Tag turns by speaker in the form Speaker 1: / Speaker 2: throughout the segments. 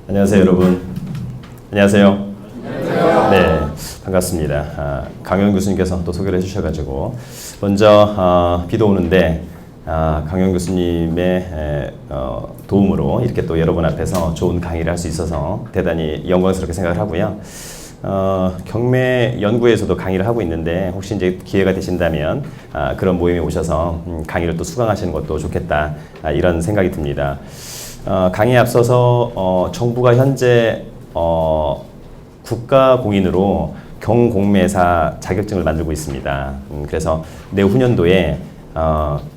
Speaker 1: 안녕하세요, 여러분. 안녕하세요. 네, 반갑습니다. 강영 교수님께서 또 소개를 해주셔가지고 먼저 비도 오는데 강영 교수님의 도움으로 이렇게 또 여러분 앞에서 좋은 강의를 할 수 있어서 대단히 영광스럽게 생각을 하고요. 경매 연구에서도 강의를 하고 있는데 혹시 이제 기회가 되신다면 그런 모임에 오셔서 강의를 또 수강하시는 것도 좋겠다, 이런 생각이 듭니다. 강의에 앞서서 정부가 현재 국가공인으로 경공매사 자격증을 만들고 있습니다. 그래서 내후년도에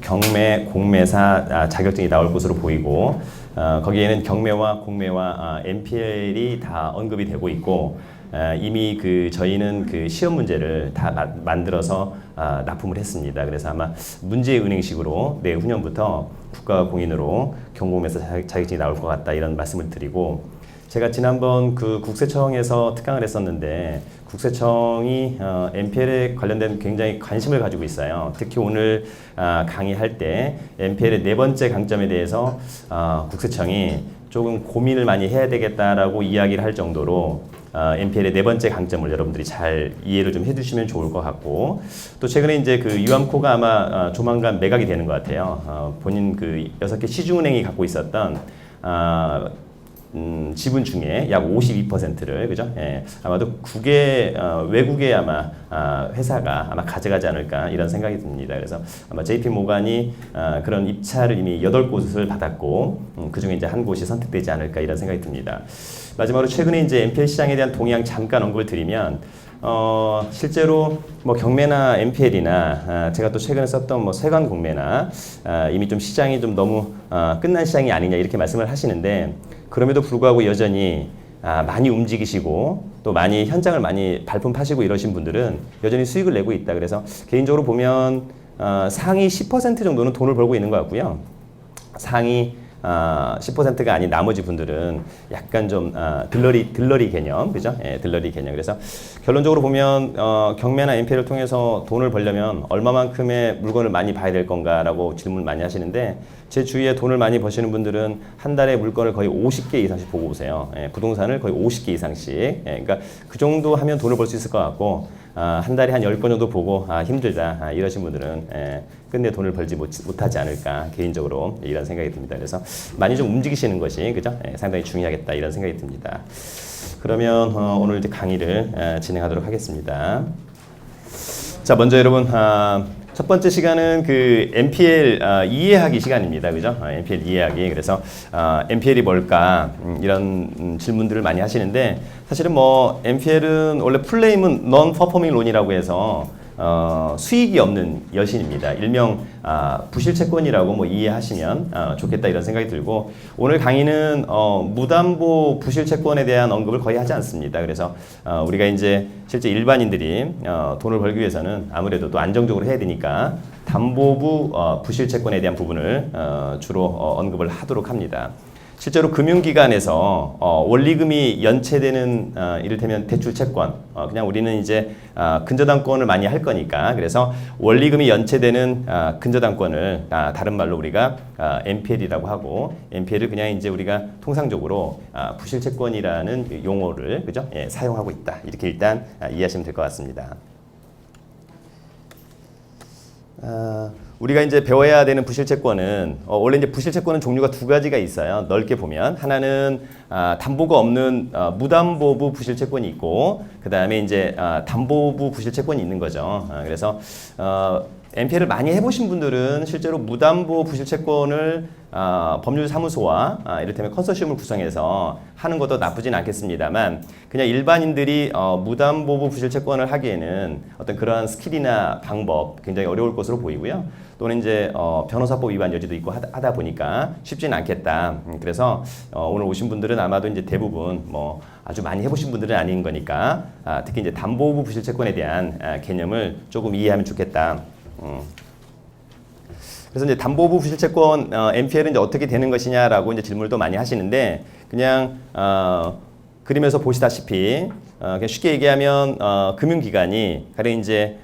Speaker 1: 경매 공매사 자격증이 나올 것으로 보이고, 거기에는 경매와 공매와 MPL이 다 언급이 되고 있고, 이미 저희는 그 시험 문제를 다 만들어서 납품을 했습니다. 그래서 아마 문제은행식으로 내후년부터 국가공인으로 경공매사 자격증이 나올 것 같다, 이런 말씀을 드리고, 제가 지난번 그 국세청에서 특강을 했었는데 국세청이 MPL에 관련된 굉장히 관심을 가지고 있어요. 특히 오늘 강의할 때 MPL의 네 번째 강점에 대해서 국세청이 조금 고민을 많이 해야 되겠다라고 이야기를 할 정도로 MPL의 네 번째 강점을 여러분들이 잘 이해를 좀 해주시면 좋을 것 같고, 또 최근에 이제 그 유암코가 아마 조만간 매각이 되는 것 같아요. 본인 그 6개 시중은행이 갖고 있었던 지분 중에 약 52%를, 그죠? 예, 아마도 외국의 아마 회사가 아마 가져가지 않을까, 이런 생각이 듭니다. 그래서 아마 JP 모간이 그런 입찰을 이미 8곳을 받았고, 그 중에 이제 한 곳이 선택되지 않을까, 이런 생각이 듭니다. 마지막으로 최근에 이제 MPL 시장에 대한 동향 잠깐 언급을 드리면, 실제로 뭐 경매나 MPL이나 제가 또 최근에 썼던 뭐 세관 공매나 이미 좀 시장이 좀 너무 끝난 시장이 아니냐, 이렇게 말씀을 하시는데, 그럼에도 불구하고 여전히 많이 움직이시고 또 많이 현장을 많이 발품하시고 이러신 분들은 여전히 수익을 내고 있다. 그래서 개인적으로 보면 상위 10% 정도는 돈을 벌고 있는 것 같고요. 상위 10%가 아닌 나머지 분들은 약간 좀 들러리 개념, 그죠? 예, 들러리 개념. 그래서 결론적으로 보면 경매나 MPL을 통해서 돈을 벌려면 얼마만큼의 물건을 많이 봐야 될 건가라고 질문 많이 하시는데, 제 주위에 돈을 많이 버시는 분들은 한 달에 물건을 거의 50개 이상씩 보고 오세요. 예, 부동산을 거의 50개 이상씩. 예, 그러니까 그 정도 하면 돈을 벌 수 있을 것 같고, 한 달에 한 10건 정도 보고 힘들다, 이러신 분들은 끝내 돈을 벌지 못하지 않을까, 개인적으로 이런 생각이 듭니다. 그래서 많이 좀 움직이시는 것이, 그죠? 상당히 중요하겠다, 이런 생각이 듭니다. 그러면 오늘 이제 강의를 진행하도록 하겠습니다. 자, 먼저 여러분, 첫 번째 시간은 그 MPL 이해하기 시간입니다. 그죠? MPL 이해하기. 그래서 MPL이 뭘까? 이런 질문들을 많이 하시는데, 사실은 뭐 MPL은 원래 풀네임은 Non-Performing Loan이라고 해서 수익이 없는 여신입니다. 일명 부실채권이라고 뭐 이해하시면 좋겠다, 이런 생각이 들고, 오늘 강의는 무담보 부실채권에 대한 언급을 거의 하지 않습니다. 그래서 우리가 이제 실제 일반인들이 돈을 벌기 위해서는 아무래도 또 안정적으로 해야 되니까 담보부 부실채권에 대한 부분을 주로 언급을 하도록 합니다. 실제로 금융기관에서 원리금이 연체되는 이를테면 대출채권, 그냥 우리는 이제 근저당권을 많이 할 거니까, 그래서 원리금이 연체되는 근저당권을 다른 말로 우리가 MPL이라고 하고, MPL을 그냥 이제 우리가 통상적으로 부실채권이라는 용어를, 그죠? 예, 사용하고 있다, 이렇게 일단 이해하시면 될 것 같습니다. 우리가 이제 배워야 되는 부실채권은 원래 이제 부실채권은 종류가 두 가지가 있어요. 넓게 보면 하나는 담보가 없는 무담보부 부실채권이 있고, 그 다음에 이제 담보부 부실채권이 있는 거죠. 그래서 MPL을 많이 해보신 분들은 실제로 무담보 부실채권을 법률사무소와 이를테면 컨소시엄을 구성해서 하는 것도 나쁘진 않겠습니다만, 그냥 일반인들이 무담보부 부실채권을 하기에는 어떤 그러한 스킬이나 방법 굉장히 어려울 것으로 보이고요. 또는 이제 변호사법 위반 여지도 있고 하다 보니까 쉽지는 않겠다. 그래서 오늘 오신 분들은 아마도 이제 대부분 뭐 아주 많이 해보신 분들은 아닌 거니까 특히 이제 담보부 부실채권에 대한 개념을 조금 이해하면 좋겠다. 그래서 이제 담보부 부실채권 NPL은 이제 어떻게 되는 것이냐라고 이제 질문을 또 많이 하시는데 그냥 그림에서 보시다시피 그냥 쉽게 얘기하면 금융기관이 가령 이제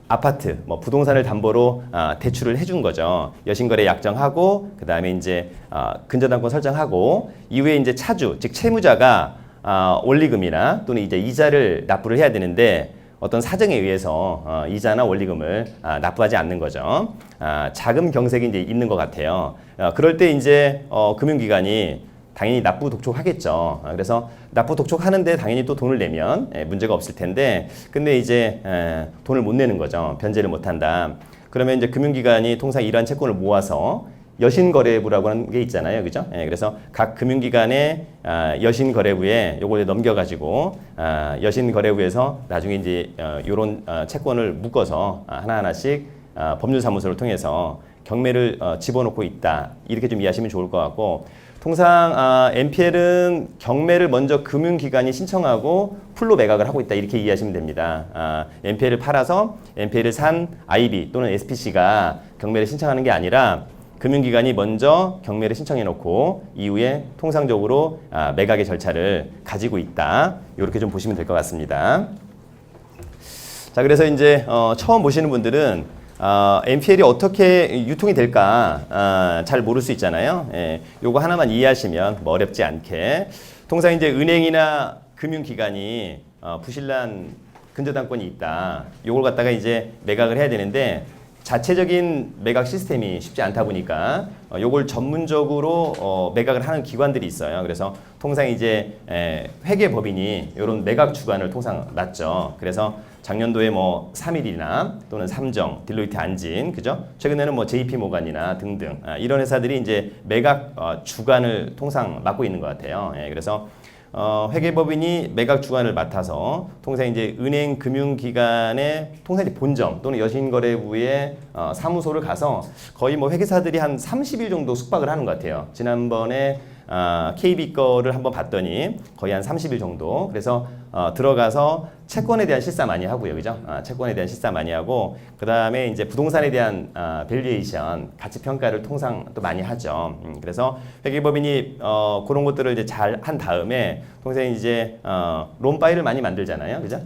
Speaker 1: 아파트, 뭐 부동산을 담보로 대출을 해준 거죠. 여신거래 약정하고 그 다음에 이제 근저당권 설정하고 이후에 이제 차주, 즉 채무자가 원리금이나 또는 이제 이자를 납부를 해야 되는데 어떤 사정에 의해서 이자나 원리금을 납부하지 않는 거죠. 자금 경색이 이제 있는 것 같아요. 그럴 때 이제 금융기관이 당연히 납부 독촉하겠죠. 그래서 납부 독촉하는데 당연히 또 돈을 내면 문제가 없을 텐데 근데 이제 돈을 못 내는 거죠. 변제를 못 한다. 그러면 이제 금융기관이 통상 이러한 채권을 모아서 여신거래부라고 하는 게 있잖아요. 그죠? 그래서 각 금융기관의 여신거래부에 요걸 넘겨가지고 여신거래부에서 나중에 이제 요런 채권을 묶어서 하나하나씩 법률사무소를 통해서 경매를 집어넣고 있다. 이렇게 좀 이해하시면 좋을 것 같고 통상 NPL은 경매를 먼저 금융기관이 신청하고 풀로 매각을 하고 있다 이렇게 이해하시면 됩니다. NPL을 팔아서 NPL을 산 IB 또는 SPC가 경매를 신청하는 게 아니라 금융기관이 먼저 경매를 신청해 놓고 이후에 통상적으로 매각의 절차를 가지고 있다. 이렇게 좀 보시면 될 것 같습니다. 자, 그래서 이제 처음 보시는 분들은 NPL이 어떻게 유통이 될까 잘 모를 수 있잖아요. 요거 하나만 이해하시면 뭐 어렵지 않게 통상 이제 은행이나 금융기관이 부실난 근저당권이 있다. 요걸 갖다가 이제 매각을 해야 되는데 자체적인 매각 시스템이 쉽지 않다 보니까 요걸 전문적으로 매각을 하는 기관들이 있어요. 그래서 통상 이제 회계법인이 이런 매각 주관을 통상 맡죠. 그래서 작년도에 뭐 3일이나 또는 삼정, 딜로이트 안진, 그죠? 최근에는 뭐 JP 모간이나 등등 이런 회사들이 이제 매각 주관을 통상 맡고 있는 것 같아요. 그래서 회계법인이 매각 주관을 맡아서 통상 이제 은행 금융기관의 통상 이제 본점 또는 여신거래부의 사무소를 가서 거의 뭐 회계사들이 한 30일 정도 숙박을 하는 것 같아요. 지난번에 KB 거를 한번 봤더니 거의 한 30일 정도. 그래서 들어가서 채권에 대한 실사 많이 하고요, 그죠? 채권에 대한 실사 많이 하고 그 다음에 이제 부동산에 대한 밸류에이션, 가치 평가를 통상 또 많이 하죠. 그래서 회계법인이 그런 것들을 이제 잘 한 다음에 통상 이제 론 파일을 많이 만들잖아요, 그죠?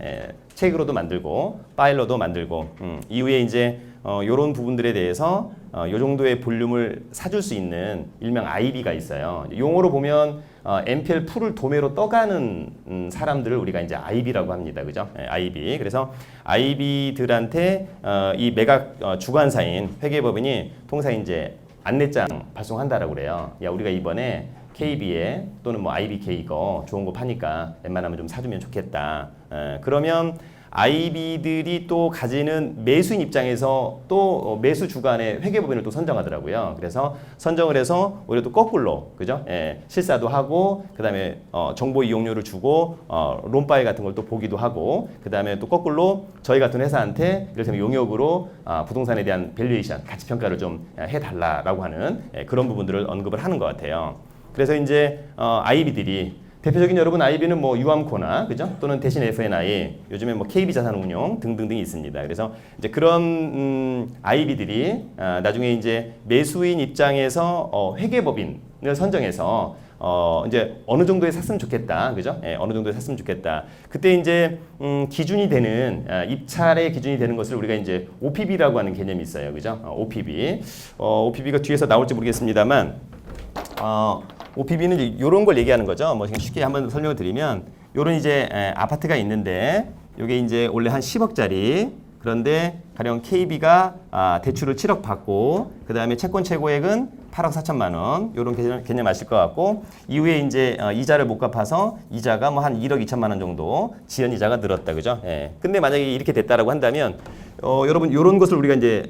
Speaker 1: 책으로도 만들고 파일로도 만들고 이후에 이제 요런 부분들에 대해서 요 정도의 볼륨을 사줄 수 있는 일명 IB가 있어요. 용어로 보면 NPL 풀을 도매로 떠가는 사람들을 우리가 이제 IB라고 합니다. 그죠? IB. 그래서 IB들한테 이 매각 주관사인 회계법인이 통상 이제 안내장 발송한다라고 그래요. 야, 우리가 이번에 KB에 또는 뭐 IBK 이거 좋은 거 파니까 웬만하면 좀 사주면 좋겠다. 그러면 IB들이 또 가지는 매수인 입장에서 또 매수 주관의 회계법인을 또 선정하더라고요. 그래서 선정을 해서 오히려 또 거꾸로, 그죠? 실사도 하고, 그 다음에 정보 이용료를 주고, 론파일 같은 걸 또 보기도 하고, 그 다음에 또 거꾸로 저희 같은 회사한테 이를테면 용역으로 부동산에 대한 밸류에이션, 가치 평가를 좀 해달라라고 하는 그런 부분들을 언급을 하는 것 같아요. 그래서 이제 IB들이 대표적인 여러분 IB는 뭐 유암코나 그죠? 또는 대신 FNI 요즘에 뭐 KB 자산운용 등등등이 있습니다. 그래서 이제 그런 IB들이 나중에 이제 매수인 입장에서 회계법인을 선정해서 이제 어느 정도에 샀으면 좋겠다, 그죠? 어느 정도에 샀으면 좋겠다. 그때 이제 기준이 되는 입찰의 기준이 되는 것을 우리가 이제 OPB라고 하는 개념이 있어요, 그죠? OPB, OPB가 뒤에서 나올지 모르겠습니다만. OPB는 이런 걸 얘기하는 거죠. 뭐 쉽게 한번 설명을 드리면, 요런 이제 아파트가 있는데, 요게 이제 원래 한 10억짜리. 그런데 가령 KB가 대출을 7억 받고, 그 다음에 채권 최고액은 8억 4천만 원. 요런 개념 아실 것 같고, 이후에 이제 이자를 못 갚아서 이자가 뭐 한 1억 2천만 원 정도 지연 이자가 늘었다, 그죠? 근데 만약에 이렇게 됐다라고 한다면, 여러분 요런 것을 우리가 이제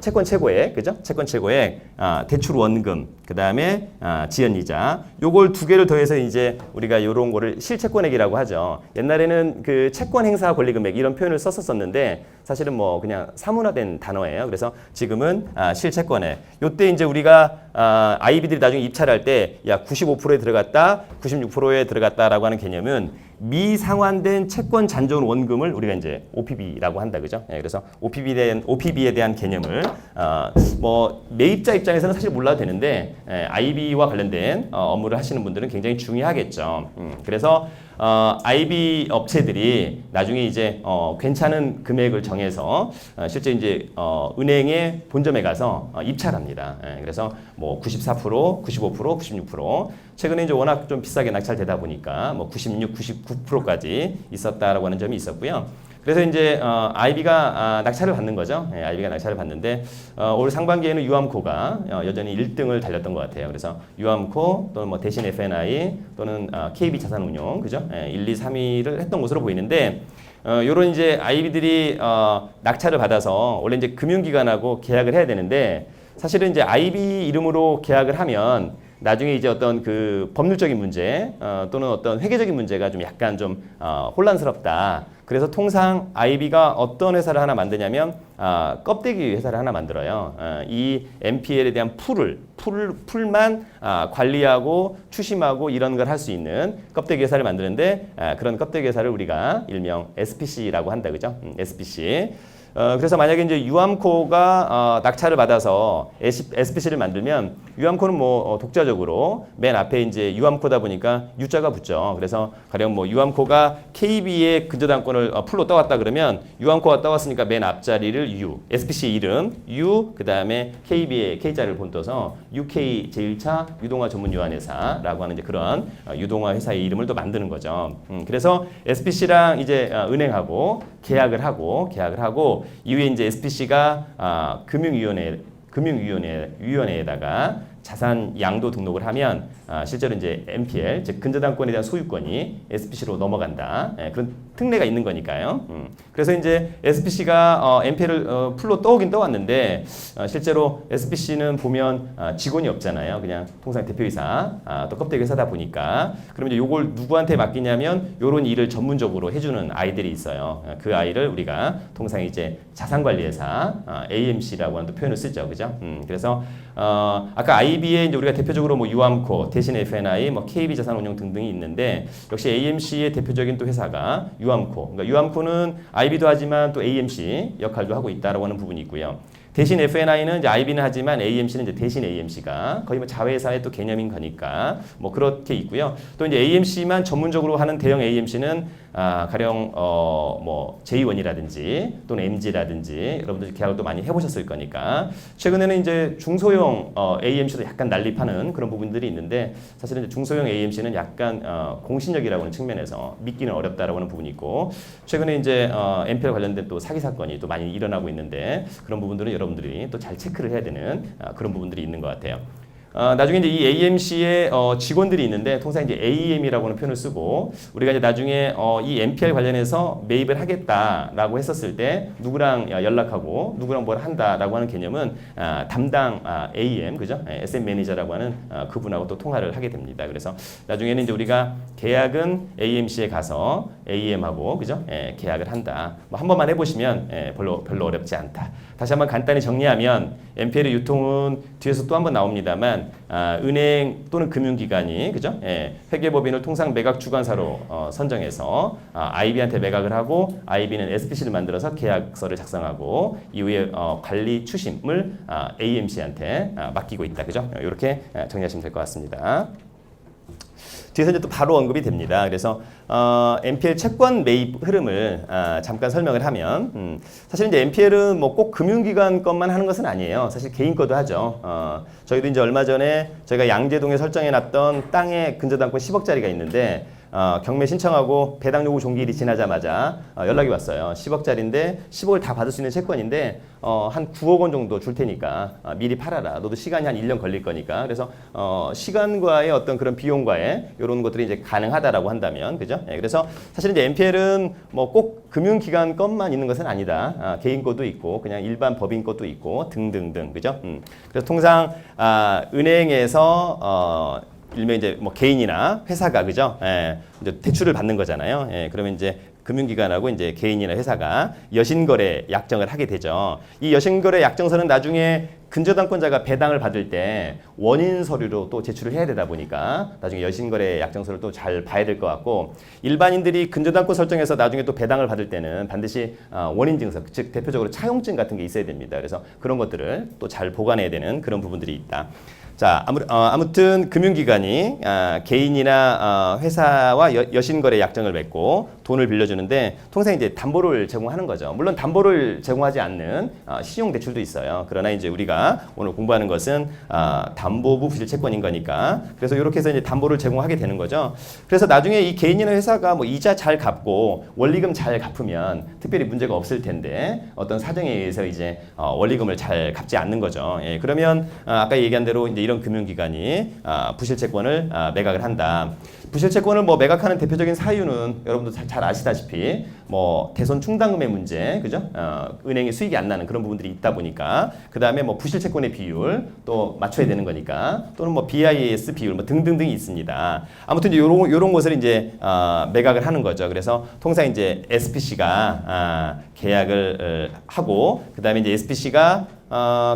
Speaker 1: 채권 최고액, 그죠? 채권 최고액, 대출 원금, 그 다음에 지연 이자, 요걸 두 개를 더해서 이제 우리가 요런 거를 실채권액이라고 하죠. 옛날에는 그 채권 행사 권리 금액 이런 표현을 썼었는데 사실은 뭐 그냥 사문화된 단어예요. 그래서 지금은 실채권액. 요때 이제 우리가 IB들이 나중에 입찰할 때 야 95%에 들어갔다, 96%에 들어갔다라고 하는 개념은 미상환된 채권 잔존 원금을 우리가 이제 OPB라고 한다, 그죠? 예, 그래서 OPB에 대한 개념을 뭐 매입자 입장에서는 사실 몰라도 되는데 IB와 관련된 업무를 하시는 분들은 굉장히 중요하겠죠. 그래서 IB 업체들이 나중에 이제 괜찮은 금액을 정해서 실제 이제 은행의 본점에 가서 입찰을 합니다. 예, 그래서 뭐 94%, 95%, 96% 최근에 이제 워낙 좀 비싸게 낙찰되다 보니까 뭐 96, 99%까지 있었다라고 하는 점이 있었고요. 그래서 이제 IB가 낙찰을 받는 거죠. 예, IB가 낙찰을 받는데 올 상반기에는 유암코가 여전히 1등을 달렸던 것 같아요. 그래서 유암코 또는 뭐 대신 FNI 또는 KB 자산운용, 그죠? 예, 1, 2, 3위를 했던 것으로 보이는데 요런 이제 IB들이 낙찰을 받아서 원래 이제 금융기관하고 계약을 해야 되는데 사실은 이제 IB 이름으로 계약을 하면 나중에 이제 어떤 그 법률적인 문제 또는 어떤 회계적인 문제가 좀 약간 좀 혼란스럽다. 그래서 통상 IB가 어떤 회사를 하나 만드냐면 껍데기 회사를 하나 만들어요. 이 NPL에 대한 풀만 관리하고 추심하고 이런 걸 할 수 있는 껍데기 회사를 만드는데 그런 껍데기 회사를 우리가 일명 SPC라고 한다, 그죠? SPC. 그래서 만약에 이제 유암코가 낙찰을 받아서 SPC를 만들면 유암코는 뭐 독자적으로 맨 앞에 이제 유암코다 보니까 U자가 붙죠. 그래서 가령 뭐 유암코가 KB의 근저당권을 풀로 떠왔다 그러면 유암코가 떠왔으니까 맨 앞자리를 U, SPC 이름 U, 그 다음에 KB의 K자를 본떠서 UK 제1차 유동화 전문 유한회사라고 하는 이제 그런 유동화 회사의 이름을 또 만드는 거죠. 그래서 SPC랑 이제 은행하고 계약을 하고 이후에 이제 SPC가 금융위원회에다가 자산 양도 등록을 하면 실제로 이제 NPL, 즉 근저당권에 대한 소유권이 SPC로 넘어간다. 그런 특례가 있는 거니까요. 그래서 이제 SPC가 NPL을 풀로 떠오긴 떠왔는데 실제로 SPC는 보면 직원이 없잖아요. 그냥 통상 대표이사, 또 껍데기 회사다 보니까 그러면 이제 요걸 누구한테 맡기냐면 요런 일을 전문적으로 해주는 아이들이 있어요. 그 아이를 우리가 통상 이제 자산관리회사 AMC라고 하는 또 표현을 쓰죠, 그죠? 그래서 아까 IB에 이제 우리가 대표적으로 뭐 유암코, 대신 FNI, 뭐 KB 자산운용 등등이 있는데 역시 AMC의 대표적인 또 회사가 유암코. 그러니까 유암코는 IB도 하지만 또 AMC 역할도 하고 있다라고 하는 부분이 있고요. 대신 FNI는 이제 IB는 하지만 AMC는 이제 대신 AMC가 거의 뭐 자회사의 또 개념인 거니까 뭐 그렇게 있고요. 또 이제 AMC만 전문적으로 하는 대형 AMC는 가령 뭐 J1이라든지 또는 MG라든지 여러분들 계약도 많이 해보셨을 거니까 최근에는 이제 중소형 AMC도 약간 난립하는 그런 부분들이 있는데 사실은 이제 중소형 AMC는 약간 공신력이라고 하는 측면에서 믿기는 어렵다라고 하는 부분이 있고 최근에 이제 NPL 관련된 또 사기 사건이 또 많이 일어나고 있는데 그런 부분들은 여러분들이 또 잘 체크를 해야 되는 그런 부분들이 있는 것 같아요. 나중에 이제 이 AMC의 직원들이 있는데 통상 이제 AEM이라고 하는 표현을 쓰고 우리가 이제 나중에 이 NPL 관련해서 매입을 하겠다라고 했었을 때 누구랑 연락하고 누구랑 뭘 한다라고 하는 개념은 담당 AEM, 그죠? SM 매니저라고 하는 그분하고 또 통화를 하게 됩니다. 그래서 나중에는 이제 우리가 계약은 AMC에 가서 AEM하고, 그죠? 계약을 한다. 뭐 한 번만 해보시면 별로 어렵지 않다. 다시 한번 간단히 정리하면 NPL의 유통은 뒤에서 또 한 번 나옵니다만 은행 또는 금융기관이, 그죠? 회계법인을 통상 매각 주관사로 선정해서 IB한테 매각을 하고 IB는 SPC를 만들어서 계약서를 작성하고 이후에 관리 추심을 AMC한테 맡기고 있다, 그죠? 이렇게 정리하시면 될 것 같습니다. 뒤에서 이제 또 바로 언급이 됩니다. 그래서 NPL 채권 매입 흐름을 잠깐 설명을 하면 사실 이제 NPL은 뭐 꼭 금융기관 것만 하는 것은 아니에요. 사실 개인 것도 하죠. 저희도 이제 얼마 전에 저희가 양재동에 설정해 놨던 땅에 근저당권 10억짜리가 있는데 경매 신청하고 배당 요구 종기일이 지나자마자 연락이 왔어요. 10억짜리인데 10억을 다 받을 수 있는 채권인데 한 9억 원 정도 줄 테니까 미리 팔아라. 너도 시간이 한 1년 걸릴 거니까. 그래서 시간과의 어떤 그런 비용과의 이런 것들이 이제 가능하다라고 한다면, 그죠? 그래서 사실 이제 NPL은 뭐 꼭 금융기관 것만 있는 것은 아니다. 개인 것도 있고 그냥 일반 법인 것도 있고 등등등, 그죠? 그래서 통상 은행에서 일명 이제 뭐 개인이나 회사가, 그죠? 이제 대출을 받는 거잖아요. 그러면 이제 금융기관하고 이제 개인이나 회사가 여신거래 약정을 하게 되죠. 이 여신거래 약정서는 나중에 근저당권자가 배당을 받을 때 원인 서류로 또 제출을 해야 되다 보니까 나중에 여신거래 약정서를 또 잘 봐야 될 것 같고, 일반인들이 근저당권 설정해서 나중에 또 배당을 받을 때는 반드시 원인 증서, 즉 대표적으로 차용증 같은 게 있어야 됩니다. 그래서 그런 것들을 또 잘 보관해야 되는 그런 부분들이 있다. 자, 아무튼 금융기관이 개인이나 회사와 여신거래 약정을 맺고 돈을 빌려주는데 통상 이제 담보를 제공하는 거죠. 물론 담보를 제공하지 않는 신용대출도 있어요. 그러나 이제 우리가 오늘 공부하는 것은 담보부 부실채권인 거니까, 그래서 이렇게 해서 이제 담보를 제공하게 되는 거죠. 그래서 나중에 이 개인이나 회사가 뭐 이자 잘 갚고 원리금 잘 갚으면 특별히 문제가 없을 텐데 어떤 사정에 의해서 이제 원리금을 잘 갚지 않는 거죠. 예, 그러면 아까 얘기한 대로 이제 이런 금융기관이 부실채권을 매각을 한다. 부실채권을 뭐 매각하는 대표적인 사유는 여러분도 잘 아시다시피 뭐 대손 충당금의 문제, 그죠? 은행이 수익이 안 나는 그런 부분들이 있다 보니까, 그 다음에 뭐 부실채권의 비율 또 맞춰야 되는 거니까, 또는 뭐 BIS 비율 뭐 등등등이 있습니다. 아무튼 요런 것을 이제 매각을 하는 거죠. 그래서 통상 이제 SPC가 계약을 하고, 그 다음에 이제 SPC가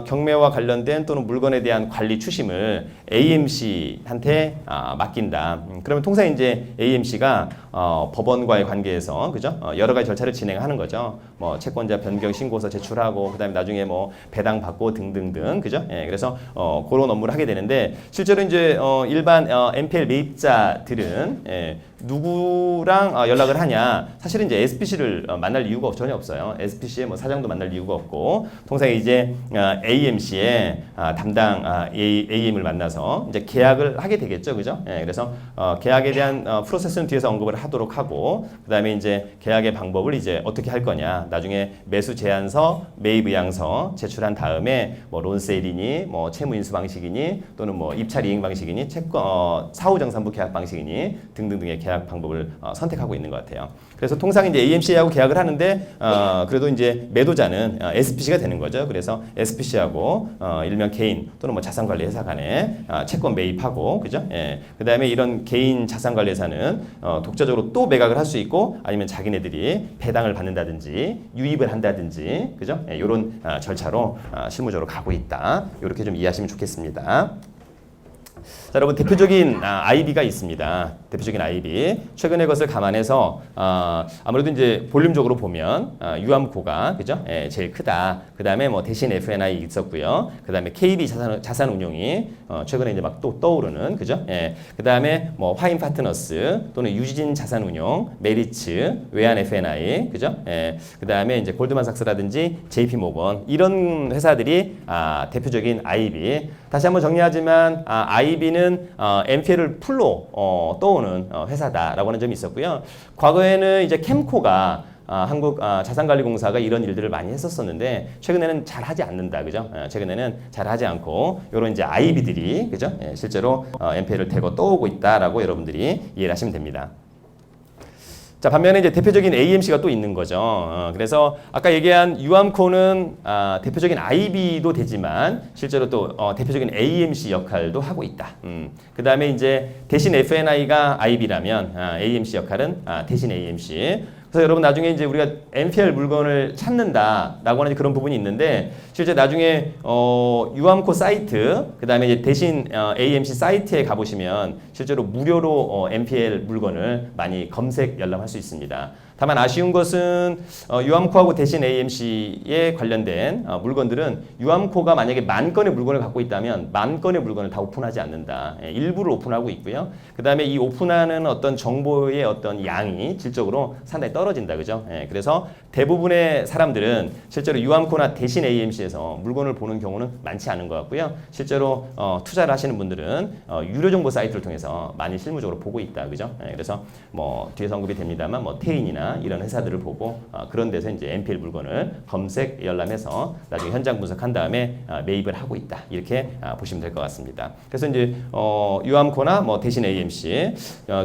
Speaker 1: 경매와 관련된 또는 물건에 대한 관리 추심을 AMC한테 맡긴다. 그러면 통상 이제 AMC가 법원과의 관계에서, 그죠? 여러 가지 절차를 진행하는 거죠. 뭐 채권자 변경 신고서 제출하고, 그다음에 나중에 뭐 배당 받고 등등등, 그죠? 예, 그래서 그런 업무를 하게 되는데, 실제로 이제 일반 NPL 매입자들은 누구랑 연락을 하냐? 사실은 이제 SPC를 만날 이유가 전혀 없어요. SPC의 뭐 사장도 만날 이유가 없고, 통상 이제 AMC의 담당 AM을 만나서 이제 계약을 하게 되겠죠, 그죠? 예, 그래서 계약에 대한 프로세스는 뒤에서 언급을 하도록 하고, 그다음에 이제 계약의 방법을 이제 어떻게 할 거냐? 나중에 매수 제안서, 매입 의향서 제출한 다음에 뭐 론세일이니, 뭐 채무 인수 방식이니, 또는 뭐 입찰 이행 방식이니, 채권 사후정산부 계약 방식이니 등등등의 계약 방법을 선택하고 있는 것 같아요. 그래서 통상 이제 AMC하고 계약을 하는데 그래도 이제 매도자는 SPC가 되는 거죠. 그래서 SPC하고 일명 개인 또는 뭐 자산관리회사 간에 채권 매입하고, 그죠? 예. 그다음에 이런 개인 자산관리회사는 독자적으로 또 매각을 할 수 있고, 아니면 자기네들이 배당을 받는다든지 유입을 한다든지, 그죠? 예, 이런 절차로 실무적으로 가고 있다. 이렇게 좀 이해하시면 좋겠습니다. 자, 여러분 대표적인 IB가 있습니다. 대표적인 IB. 최근의 것을 감안해서 아무래도 이제 볼륨적으로 보면 유암코가, 그죠? 예, 제일 크다. 그다음에 뭐 대신 FNI 있었고요. 그다음에 KB 자산운용이 최근에 이제 막 또 떠오르는, 그죠? 예. 그다음에 뭐 화인 파트너스 또는 유지진 자산운용, 메리츠, 외환 FNI, 그죠? 예. 그다음에 이제 골드만삭스라든지 JP 모건, 이런 회사들이 대표적인 IB. 다시 한번 정리하지만 IB는 NPL을 풀로 떠오는 회사다라고 하는 점이 있었고요. 과거에는 이제 캠코가 한국 자산관리공사가 이런 일들을 많이 했었었는데, 최근에는 잘 하지 않는다, 그죠? 최근에는 잘 하지 않고 이런 이제 IB들이, 그죠? 실제로 NPL을 대거 떠오고 있다라고 여러분들이 이해를 하시면 됩니다. 자, 반면에 이제 대표적인 AMC가 또 있는 거죠. 그래서 아까 얘기한 유암코는 대표적인 IB도 되지만 실제로 또 대표적인 AMC 역할도 하고 있다. 그 다음에 이제 대신 FNI가 IB라면 AMC 역할은 대신 AMC. 그래서 여러분 나중에 이제 우리가 NPL 물건을 찾는다라고 하는 그런 부분이 있는데, 실제 나중에 유암코 사이트, 그 다음에 이제 대신 AMC 사이트에 가보시면 실제로 무료로 NPL 물건을 많이 검색 열람할 수 있습니다. 다만 아쉬운 것은 유암코하고 대신 AMC에 관련된 물건들은 유암코가 만약에 10,000건의 물건을 갖고 있다면 10,000건의 물건을 다 오픈하지 않는다. 일부를 오픈하고 있고요. 그 다음에 이 오픈하는 어떤 정보의 어떤 양이 질적으로 상당히 떨어진다, 그죠? 그래서 대부분의 사람들은 실제로 유암코나 대신 AMC에서 물건을 보는 경우는 많지 않은 것 같고요. 실제로 투자를 하시는 분들은 유료 정보 사이트를 통해서 많이 실무적으로 보고 있다, 그죠? 그래서 뭐 뒤에서 언급이 됩니다만 뭐 테인이나 이런 회사들을 보고 그런 데서 이제 NPL 물건을 검색 열람해서 나중에 현장 분석한 다음에 매입을 하고 있다, 이렇게 보시면 될 것 같습니다. 그래서 이제 유암코나 뭐 대신 AMC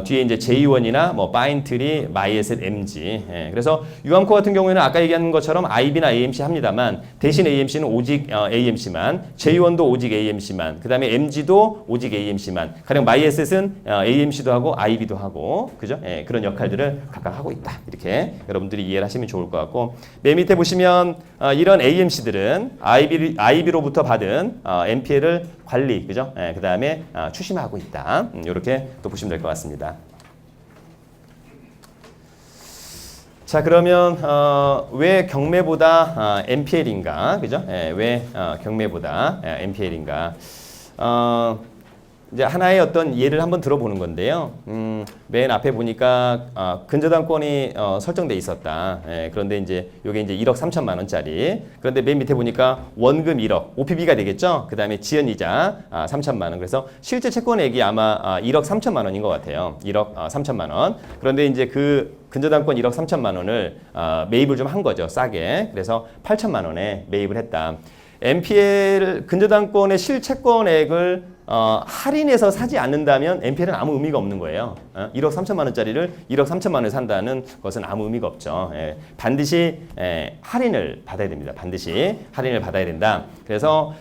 Speaker 1: 뒤에 이제 J1이나 뭐 파인트리, 마이에셋, MG. 그래서 유암코 유암코 같은 경우에는 아까 얘기한 것처럼 IB나 AMC 합니다만 대신 AMC는 오직 AMC만, J1도 오직 AMC만, 그 다음에 MG도 오직 AMC만, 가령 마이에셋은 AMC도 하고 IB도 하고, 그죠? 예, 그런 역할들을 각각 하고 있다. 이렇게 여러분들이 이해를 하시면 좋을 것 같고, 맨 밑에 보시면 이런 AMC들은 IB로부터 받은 MPL을 관리, 그죠? 예, 그 다음에 추심하고 있다. 이렇게 또 보시면 될 것 같습니다. 자, 그러면 왜 경매보다 MPL인가, 그죠? 예, 왜 경매보다 MPL인가? 이제 하나의 어떤 예를 한번 들어보는 건데요. 맨 앞에 보니까 근저당권이 설정돼 있었다. 예, 그런데 이제 이게 이제 1억 3천만 원짜리. 그런데 맨 밑에 보니까 원금 1억, OPB가 되겠죠. 그 다음에 지연이자 3천만 원. 그래서 실제 채권액이 아마 1억 3천만 원인 것 같아요. 1억 3천만 원. 그런데 이제 그 근저당권 1억 3천만 원을 매입을 좀 한 거죠. 싸게. 그래서 8천만 원에 매입을 했다. MPL 근저당권의 실채권액을 할인해서 사지 않는다면 MPL은 아무 의미가 없는 거예요. 1억 3천만 원짜리를 1억 3천만 원에 산다는 것은 아무 의미가 없죠. 예, 반드시 할인을 받아야 됩니다. 반드시 할인을 받아야 된다. 그래서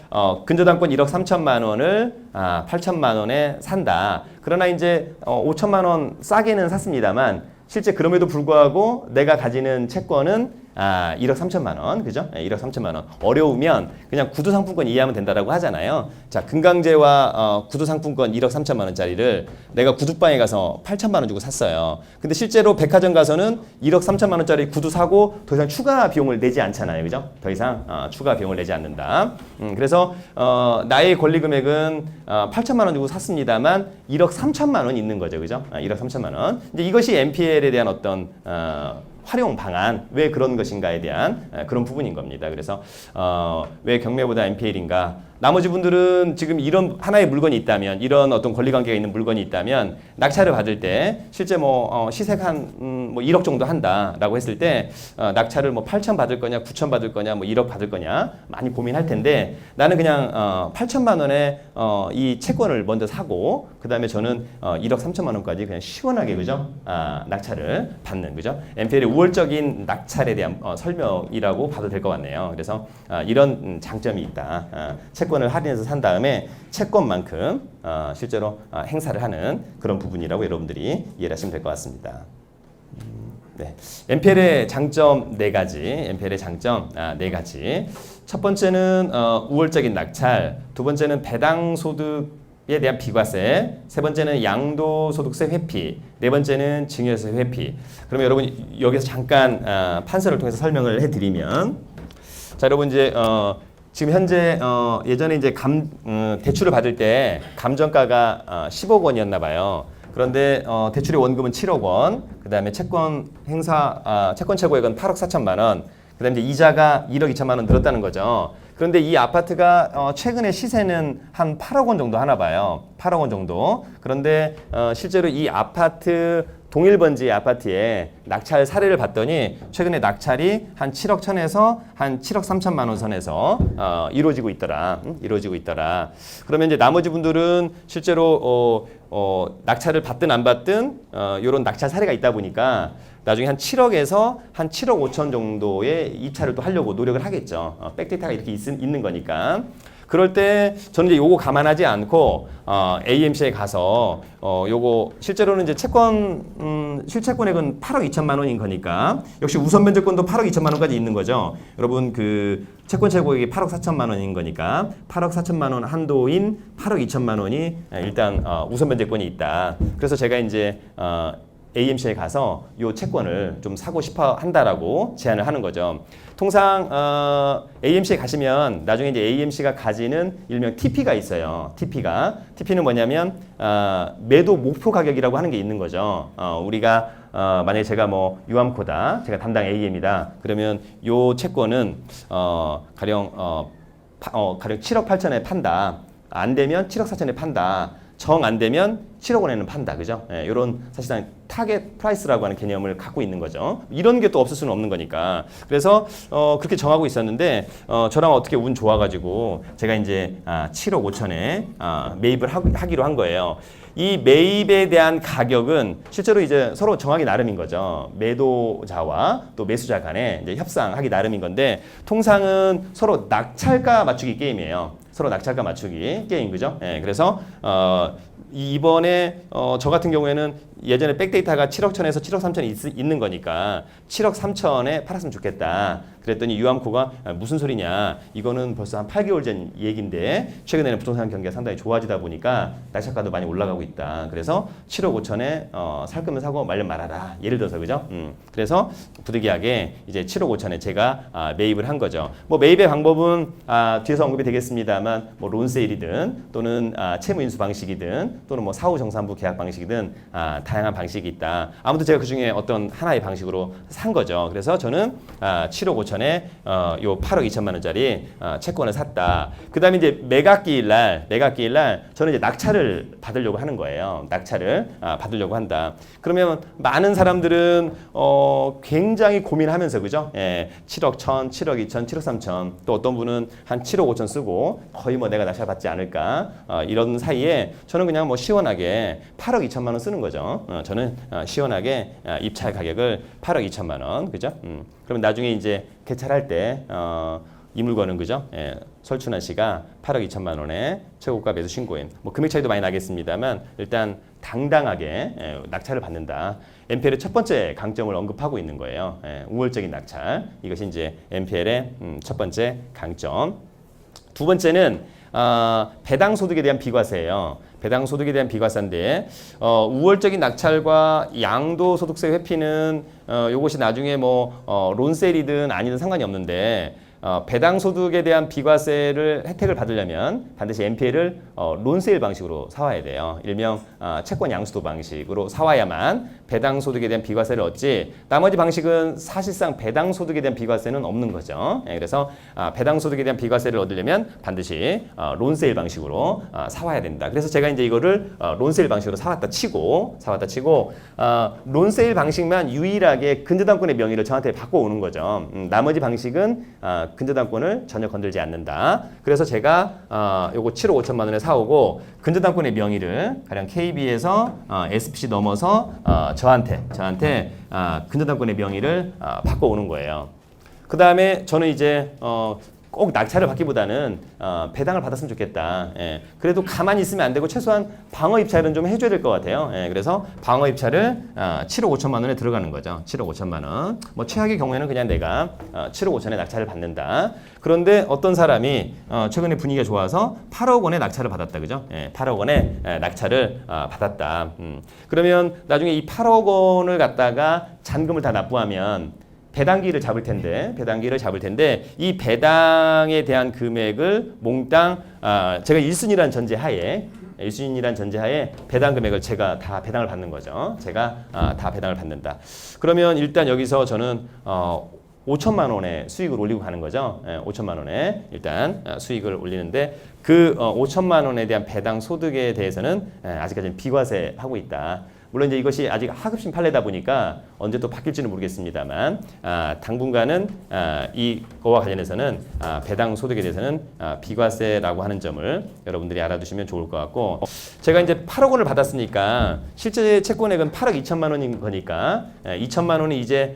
Speaker 1: 근저당권 1억 3천만 원을 8천만 원에 산다. 그러나 이제 5천만 원 싸게는 샀습니다만 실제 그럼에도 불구하고 내가 가지는 채권은 1억 3천만 원, 그죠? 1억 3천만 원. 어려우면 그냥 구두상품권 이해하면 된다라고 하잖아요. 자, 금강제와 구두상품권 1억 3천만 원짜리를 내가 구두방에 가서 8천만 원 주고 샀어요. 근데 실제로 백화점 가서는 1억 3천만 원짜리 구두 사고 더 이상 추가 비용을 내지 않잖아요, 그죠? 더 이상 추가 비용을 내지 않는다. 그래서 나의 권리 금액은 8천만 원 주고 샀습니다만 1억 3천만 원 있는 거죠, 그죠? 1억 3천만 원. 이제 이것이 MPL에 대한 어떤 활용 방안, 왜 그런 것인가에 대한 그런 부분인 겁니다. 그래서 왜 경매보다 MPL인가? 나머지 분들은 지금 이런 하나의 물건이 있다면, 이런 어떤 권리관계가 있는 물건이 있다면 낙찰을 받을 때 실제 뭐 시세가 한 뭐 1억 정도 한다라고 했을 때 낙찰을 뭐 8천 받을 거냐, 9천 받을 거냐, 뭐 1억 받을 거냐 많이 고민할 텐데 나는 그냥 8천만 원에 이 채권을 먼저 사고 그 다음에 저는 1억 3천만 원까지 그냥 시원하게, 그죠? 낙찰을 받는, 그죠? MPL의 우월적인 낙찰에 대한 설명이라고 봐도 될 것 같네요. 그래서 이런 장점이 있다. 채권을 할인해서 산 다음에 채권만큼 실제로 행사를 하는 그런 부분이라고 여러분들이 이해를 하시면 될 것 같습니다. 네. MPL의 장점 4가지. MPL의 장점 4가지. 첫 번째는 우월적인 낙찰, 두 번째는 배당 소득에 대한 비과세, 세 번째는 양도소득세 회피, 네 번째는 증여세 회피. 그러면 여러분 여기서 잠깐 판서를 통해서 설명을 해드리면, 자, 여러분 이제 지금 현재 예전에 이제 대출을 받을 때 감정가가 10억 원이었나 봐요. 그런데 대출의 원금은 7억 원, 그 다음에 채권 최고액은 8억 4천만 원, 그 다음에 이제 이자가 1억 2천만 원 늘었다는 거죠. 그런데 이 아파트가 최근에 시세는 한 8억 원 정도 하나 봐요. 8억 원 정도. 그런데 실제로 이 아파트 동일번지 아파트에 낙찰 사례를 봤더니 최근에 낙찰이 한 7억 천에서 한 7억 3천만 원 선에서 이루어지고 있더라. 이루어지고 있더라. 그러면 이제 나머지 분들은 실제로 낙찰을 받든 안 받든 이런 낙찰 사례가 있다 보니까 나중에 한 7억에서 한 7억 5천 정도의 입찰을 또 하려고 노력을 하겠죠. 백데이터가 이렇게 있는 거니까. 그럴 때 저는 이제 요거 감안하지 않고 AMC에 가서 요거 실제로는 이제 실채권액은 8억 2천만 원인 거니까 역시 우선 변제권도 8억 2천만 원까지 있는 거죠. 여러분 그 채권 최고액이 8억 4천만 원인 거니까 8억 4천만 원 한도인 8억 2천만 원이 일단 우선 변제권이 있다. 그래서 제가 이제 AMC에 가서 요 채권을 좀 사고 싶어 한다라고 제안을 하는 거죠. 통상 AMC에 가시면 나중에 이제 AMC가 가지는 일명 TP가 있어요. TP는 뭐냐면 매도 목표 가격이라고 하는 게 있는 거죠. 우리가 만약에 제가 뭐 유암코다, 제가 담당 AM이다. 그러면 요 채권은 가령 7억 8천에 판다. 안 되면 7억 4천에 판다. 정 안 되면 7억 원에는 판다. 그죠? 예, 이런 사실상 타겟 프라이스라고 하는 개념을 갖고 있는 거죠. 이런 게 또 없을 수는 없는 거니까. 그래서 그렇게 정하고 있었는데 저랑 어떻게 운 좋아가지고 제가 이제 7억 5천에 매입을 하기로 한 거예요. 이 매입에 대한 가격은 실제로 이제 서로 정하기 나름인 거죠. 매도자와 또 매수자 간에 이제 협상하기 나름인 건데 통상은 서로 낙찰가 맞추기 게임이에요. 서로 낙찰가 맞추기 게임 그죠? 예, 그래서 이번에 저 같은 경우에는 예전에 백데이터가 7억 천에서 7억 3천이 있는 거니까 7억 3천에 팔았으면 좋겠다. 그랬더니 유암코가 무슨 소리냐. 이거는 벌써 한 8개월 전 얘기인데 최근에는 부동산 경기가 상당히 좋아지다 보니까 낙찰가도 많이 올라가고 있다. 그래서 7억 5천에 살 거면 사고 말면 말아라. 예를 들어서 그죠? 그래서 부득이하게 이제 7억 5천에 제가 매입을 한 거죠. 뭐 매입의 방법은 뒤에서 언급이 되겠습니다만 뭐 론세일이든 또는 채무 인수 방식이든 또는 뭐 사후 정산부 계약 방식이든 다양한 방식이 있다. 아무튼 제가 그 중에 어떤 하나의 방식으로 산 거죠. 그래서 저는 7억 5천에 요 8억 2천만 원짜리 채권을 샀다. 그 다음에 이제 매각기일 날 저는 이제 낙찰을 받으려고 하는 거예요. 낙찰을 받으려고 한다. 그러면 많은 사람들은 굉장히 고민하면서 그죠? 예, 7억 1천, 7억 2천, 7억 3천 또 어떤 분은 한 7억 5천 쓰고 거의 뭐 내가 낙찰 받지 않을까 이런 사이에 저는 그냥 뭐 시원하게 8억 2천만 원 쓰는 거죠. 저는 시원하게 입찰 가격을 8억 2천만 원 그죠? 그러면 나중에 이제 개찰할 때 이 물건은 그죠? 예, 설춘환 씨가 8억 2천만 원에 최고가 매수 신고인. 뭐 금액 차이도 많이 나겠습니다만 일단 당당하게 낙찰을 받는다. MPL의 첫 번째 강점을 언급하고 있는 거예요. 예, 우월적인 낙찰. 이것이 이제 MPL의 첫 번째 강점. 두 번째는 배당 소득에 대한 비과세예요. 배당 소득에 대한 비과세인데 우월적인 낙찰과 양도 소득세 회피는 요것이 나중에 뭐 론세일이든 아니든 상관이 없는데 배당 소득에 대한 비과세를 혜택을 받으려면 반드시 NPL을 론세일 방식으로 사와야 돼요. 일명 채권 양수도 방식으로 사와야만 배당 소득에 대한 비과세를 얻지. 나머지 방식은 사실상 배당 소득에 대한 비과세는 없는 거죠. 그래서 배당 소득에 대한 비과세를 얻으려면 반드시 론세일 방식으로 사와야 된다. 그래서 제가 이제 이거를 론세일 방식으로 사왔다 치고 론세일 방식만 유일하게 근저당권의 명의를 저한테 바꿔오는 거죠. 나머지 방식은 근저당권을 전혀 건들지 않는다. 그래서 제가 요거 7억 5천만 원에 사오고 근저당권의 명의를 가령 KB에서 SPC 넘어서 저한테 근저당권의 명의를 바꿔오는 거예요. 그 다음에 저는 이제 꼭 낙찰을 받기보다는 배당을 받았으면 좋겠다. 예. 그래도 가만히 있으면 안 되고 최소한 방어 입찰은 좀 해줘야 될 것 같아요. 예. 그래서 방어 입찰을 7억 5천만 원에 들어가는 거죠. 7억 5천만 원. 뭐 최악의 경우에는 그냥 내가 7억 5천에 낙찰을 받는다. 그런데 어떤 사람이 최근에 분위기가 좋아서 8억 원에 낙찰을 받았다. 그죠? 예. 8억 원에 낙찰을 받았다. 그러면 나중에 이 8억 원을 갖다가 잔금을 다 납부하면 배당기를 잡을 텐데 이 배당에 대한 금액을 몽땅 제가 1순위란 전제하에 배당 금액을 제가 다 배당을 받는 거죠. 제가 다 배당을 받는다. 그러면 일단 여기서 저는 5천만 원의 수익을 올리고 가는 거죠. 5천만 원에 일단 수익을 올리는데 그 5천만 원에 대한 배당 소득에 대해서는 아직까지는 비과세하고 있다. 물론 이제 이것이 아직 하급심 판례다 보니까 언제 또 바뀔지는 모르겠습니다만 당분간은 이거와 관련해서는 배당 소득에 대해서는 비과세라고 하는 점을 여러분들이 알아두시면 좋을 것 같고 제가 이제 8억 원을 받았으니까 실제 채권액은 8억 2천만 원인 거니까 2천만 원이 이제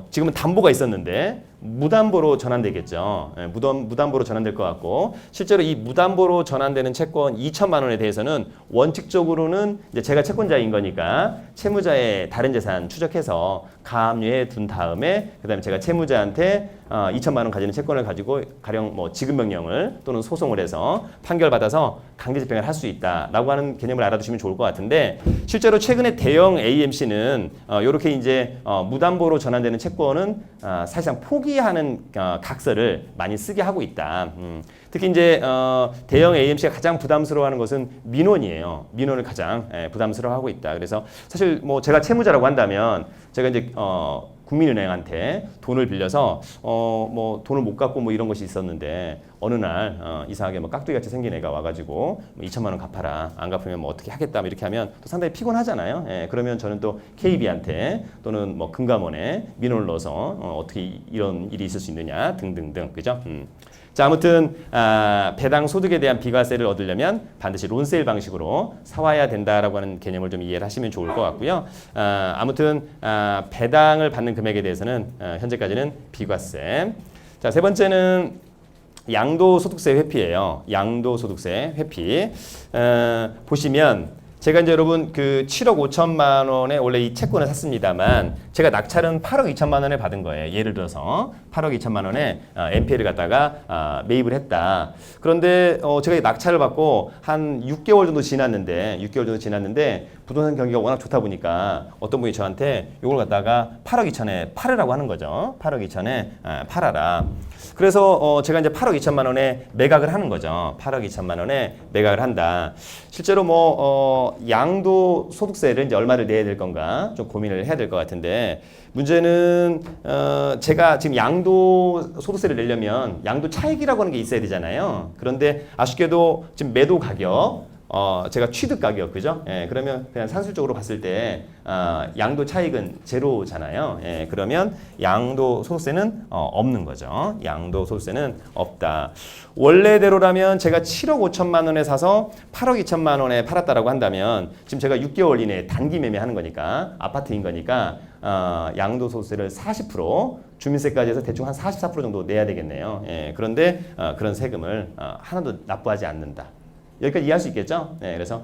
Speaker 1: 지금은 담보가 있었는데 무담보로 전환되겠죠. 무담보로 전환될 것 같고 실제로 이 무담보로 전환되는 채권 2천만 원에 대해서는 원칙적으로는 이제 제가 채권자인 거니까 채무자의 다른 재산 추적해서 가압류에 둔 다음에 그다음에 제가 채무자한테 2천만 원 가지는 채권을 가지고 가령 뭐 지급 명령을 또는 소송을 해서 판결받아서 강제 집행을 할 수 있다라고 하는 개념을 알아두시면 좋을 것 같은데 실제로 최근에 대형 AMC는 이렇게 이제 무담보로 전환되는 채권은 사실상 포기하는 각서를 많이 쓰게 하고 있다. 특히 이제 대형 AMC가 가장 부담스러워하는 것은 민원이에요. 민원을 가장 부담스러워하고 있다. 그래서 사실 뭐 제가 채무자라고 한다면 제가 이제 국민은행한테 돈을 빌려서 뭐 돈을 못 갚고 뭐 이런 것이 있었는데 어느 날 이상하게 뭐 깍두기같이 생긴 애가 와가지고 뭐 2천만 원 갚아라. 안 갚으면 뭐 어떻게 하겠다. 뭐 이렇게 하면 또 상당히 피곤하잖아요. 예, 그러면 저는 또 KB한테 또는 뭐 금감원에 민원을 넣어서 어떻게 이런 일이 있을 수 있느냐 등등등. 그죠? 자, 아무튼 배당 소득에 대한 비과세를 얻으려면 반드시 론세일 방식으로 사와야 된다라고 하는 개념을 좀 이해를 하시면 좋을 것 같고요. 아무튼 배당을 받는 금액에 대해서는 현재까지는 비과세. 자, 세 번째는 양도소득세 회피예요. 양도소득세 회피. 보시면 제가 이제 여러분 그 7억 5천만 원에 원래 이 채권을 샀습니다만 제가 낙찰은 8억 2천만 원에 받은 거예요. 예를 들어서 8억 2천만 원에 NPL을 갖다가 매입을 했다. 그런데 제가 낙찰을 받고 한 6개월 정도 지났는데 부동산 경기가 워낙 좋다 보니까 어떤 분이 저한테 이걸 갖다가 8억 2천에 팔으라고 하는 거죠. 8억 2천에 팔아라. 그래서 제가 이제 8억 2천만 원에 매각을 하는 거죠. 8억 2천만 원에 매각을 한다. 실제로 뭐 양도 소득세를 이제 얼마를 내야 될 건가 좀 고민을 해야 될 것 같은데 문제는 제가 지금 양도 소득세를 내려면 양도 차익이라고 하는 게 있어야 되잖아요. 그런데 아쉽게도 지금 매도 가격 제가 취득 가격, 그죠? 예, 그러면 그냥 산술적으로 봤을 때, 양도 차익은 제로잖아요. 예, 그러면 양도 소득세는 없는 거죠. 양도 소득세는 없다. 원래대로라면 제가 7억 5천만 원에 사서 8억 2천만 원에 팔았다라고 한다면 지금 제가 6개월 이내에 단기 매매하는 거니까, 아파트인 거니까, 양도 소득세를 40%, 주민세까지 해서 대충 한 44% 정도 내야 되겠네요. 예, 그런데 그런 세금을 하나도 납부하지 않는다. 여기까지 이해할 수 있겠죠? 네, 그래서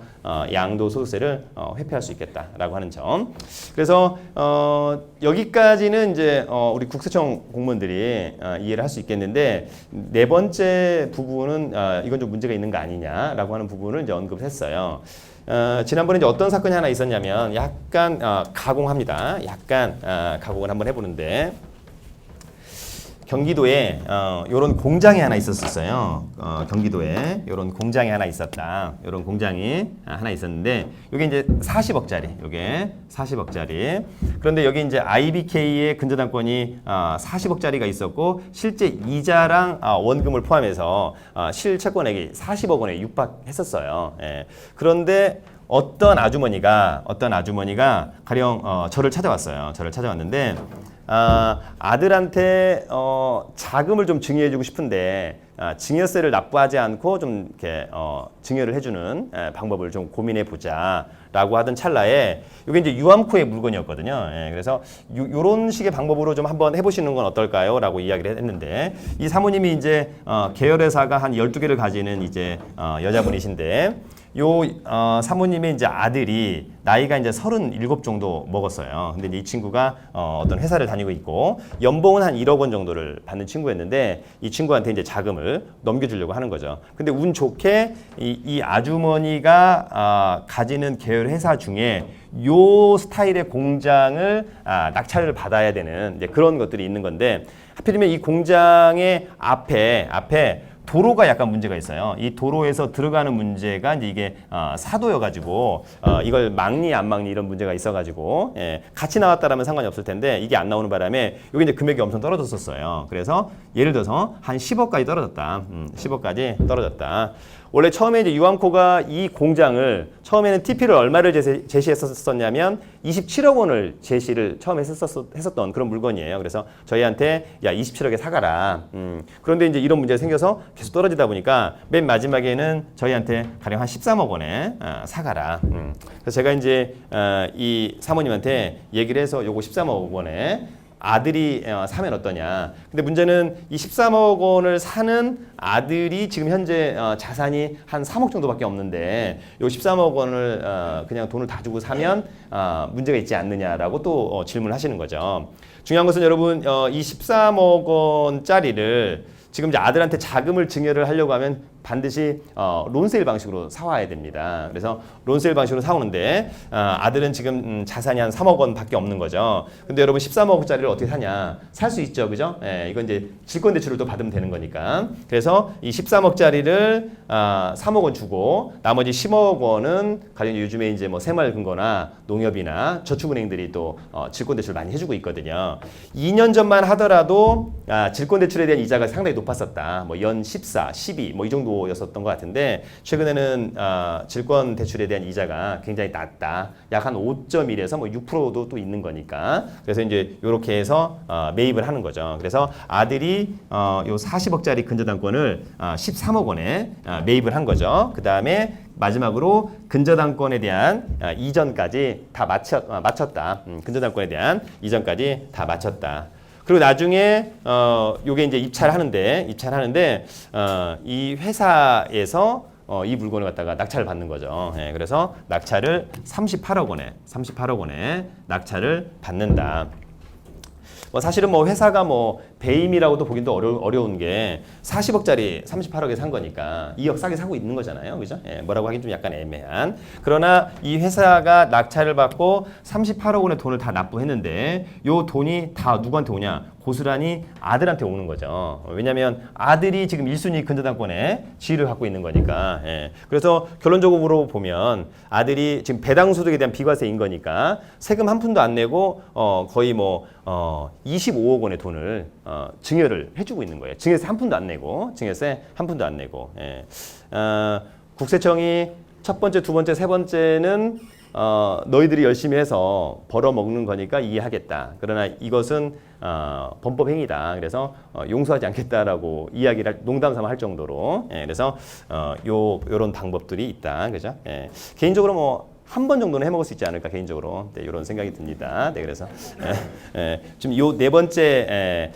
Speaker 1: 양도소득세를 회피할 수 있겠다라고 하는 점. 그래서 여기까지는 이제 우리 국세청 공무원들이 이해를 할 수 있겠는데 네 번째 부분은 이건 좀 문제가 있는 거 아니냐라고 하는 부분을 이제 언급을 했어요. 지난번에 이제 어떤 사건이 하나 있었냐면 약간 가공합니다. 약간 가공을 한번 해보는데. 경기도에 요런 공장이 하나 있었어요. 경기도에 요런 공장이 하나 있었다. 요런 공장이 하나 있었는데 요게 이제 40억짜리. 요게 40억짜리. 그런데 여기 이제 IBK의 근저당권이 40억짜리가 있었고 실제 이자랑 원금을 포함해서 실채권액이 40억 원에 육박했었어요. 예. 그런데 어떤 아주머니가 가령 저를 찾아왔어요. 저를 찾아왔는데 아들한테 자금을 좀 증여해주고 싶은데 증여세를 납부하지 않고 좀 이렇게 증여를 해주는 방법을 좀 고민해 보자라고 하던 찰나에 이게 이제 유암코의 물건이었거든요. 예, 그래서 요런 식의 방법으로 좀 한번 해보시는 건 어떨까요?라고 이야기를 했는데 이 사모님이 이제 계열회사가 한 12개를 가지는 이제 여자분이신데. 요 사모님의 이제 아들이 나이가 이제 37 정도 먹었어요. 근데 이제 이 친구가 어떤 회사를 다니고 있고 연봉은 한 1억 원 정도를 받는 친구였는데 이 친구한테 이제 자금을 넘겨주려고 하는 거죠. 근데 운 좋게 이 아주머니가 가지는 계열 회사 중에 요 스타일의 공장을 낙찰을 받아야 되는 이제 그런 것들이 있는 건데 하필이면 이 공장의 앞에 도로가 약간 문제가 있어요. 이 도로에서 들어가는 문제가 이제 이게 사도여가지고 이걸 막니 안 막니 이런 문제가 있어가지고 같이 나왔다라면 상관이 없을 텐데 이게 안 나오는 바람에 여기 이제 금액이 엄청 떨어졌었어요. 그래서 예를 들어서 한 10억까지 떨어졌다. 10억까지 떨어졌다. 원래 처음에 이제 유암코가 이 공장을 처음에는 TP를 얼마를 제시했었냐면 27억 원을 제시를 처음에 했었던 그런 물건이에요. 그래서 저희한테 야 27억에 사가라. 그런데 이제 이런 문제가 생겨서 계속 떨어지다 보니까 맨 마지막에는 저희한테 가령 한 13억 원에 사가라. 그래서 제가 이제 이 사모님한테 얘기를 해서 요거 13억 원에 아들이 사면 어떠냐. 근데 문제는 이 13억 원을 사는 아들이 지금 현재 자산이 한 3억 정도밖에 없는데 요 13억 원을 그냥 돈을 다 주고 사면 문제가 있지 않느냐라고 또 질문을 하시는 거죠. 중요한 것은 여러분 이 13억 원짜리를 지금 이제 아들한테 자금을 증여를 하려고 하면 반드시 론세일 방식으로 사와야 됩니다. 그래서 론세일 방식으로 사오는데 아들은 지금 자산이 한 3억 원밖에 없는 거죠. 근데 여러분 13억짜리를 어떻게 사냐? 살 수 있죠, 그죠? 예, 이건 이제 질권 대출을 또 받으면 되는 거니까. 그래서 이 13억짜리를 3억 원 주고 나머지 10억 원은 가령 요즘에 이제 뭐 새마을금고나 농협이나 저축은행들이 또 질권 대출 많이 해주고 있거든요. 2년 전만 하더라도 질권 대출에 대한 이자가 상당히 높았었다. 뭐 연 14, 12 뭐 이 정도였었던 것 같은데 최근에는 질권 대출에 대한 이자가 굉장히 낮다. 약 한 5.1에서 뭐 6%도 또 있는 거니까. 그래서 이제 이렇게 해서 매입을 하는 거죠. 그래서 아들이 요 40억짜리 근저당권을 13억 원에 매입을 한 거죠. 그 다음에 마지막으로 근저당권에 대한 이전까지 다 마쳤다. 근저당권에 대한 이전까지 다 마쳤다. 그리고 나중에 요게 이제 입찰을 하는데 이 회사에서 이 물건을 갖다가 낙찰을 받는 거죠. 예, 그래서 낙찰을 38억 원에 낙찰을 받는다. 뭐 사실은 뭐 회사가 뭐 배임이라고도 보기도 어려운 게 40억짜리 38억에 산 거니까 2억 싸게 사고 있는 거잖아요. 그죠? 예, 뭐라고 하긴 좀 약간 애매한. 그러나 이 회사가 낙찰을 받고 38억 원의 돈을 다 납부했는데 요 돈이 다 누구한테 오냐? 고스란히 아들한테 오는 거죠. 왜냐하면 아들이 지금 1순위 근저당권에 지위를 갖고 있는 거니까. 예. 그래서 결론적으로 보면 아들이 지금 배당소득에 대한 비과세인 거니까 세금 한 푼도 안 내고 거의 뭐 25억 원의 돈을 증여를 해주고 있는 거예요. 증여세 한 푼도 안 내고, 예. 국세청이 첫 번째, 두 번째, 세 번째는 너희들이 열심히 해서 벌어먹는 거니까 이해하겠다. 그러나 이것은 범법 행위다. 그래서 용서하지 않겠다라고 이야기를 농담 삼아 할 정도로. 예, 그래서 요런 방법들이 있다. 그죠? 예. 개인적으로 뭐 한 번 정도는 해먹을 수 있지 않을까 개인적으로 네, 이런 생각이 듭니다. 네, 그래서 지금 요 네 번째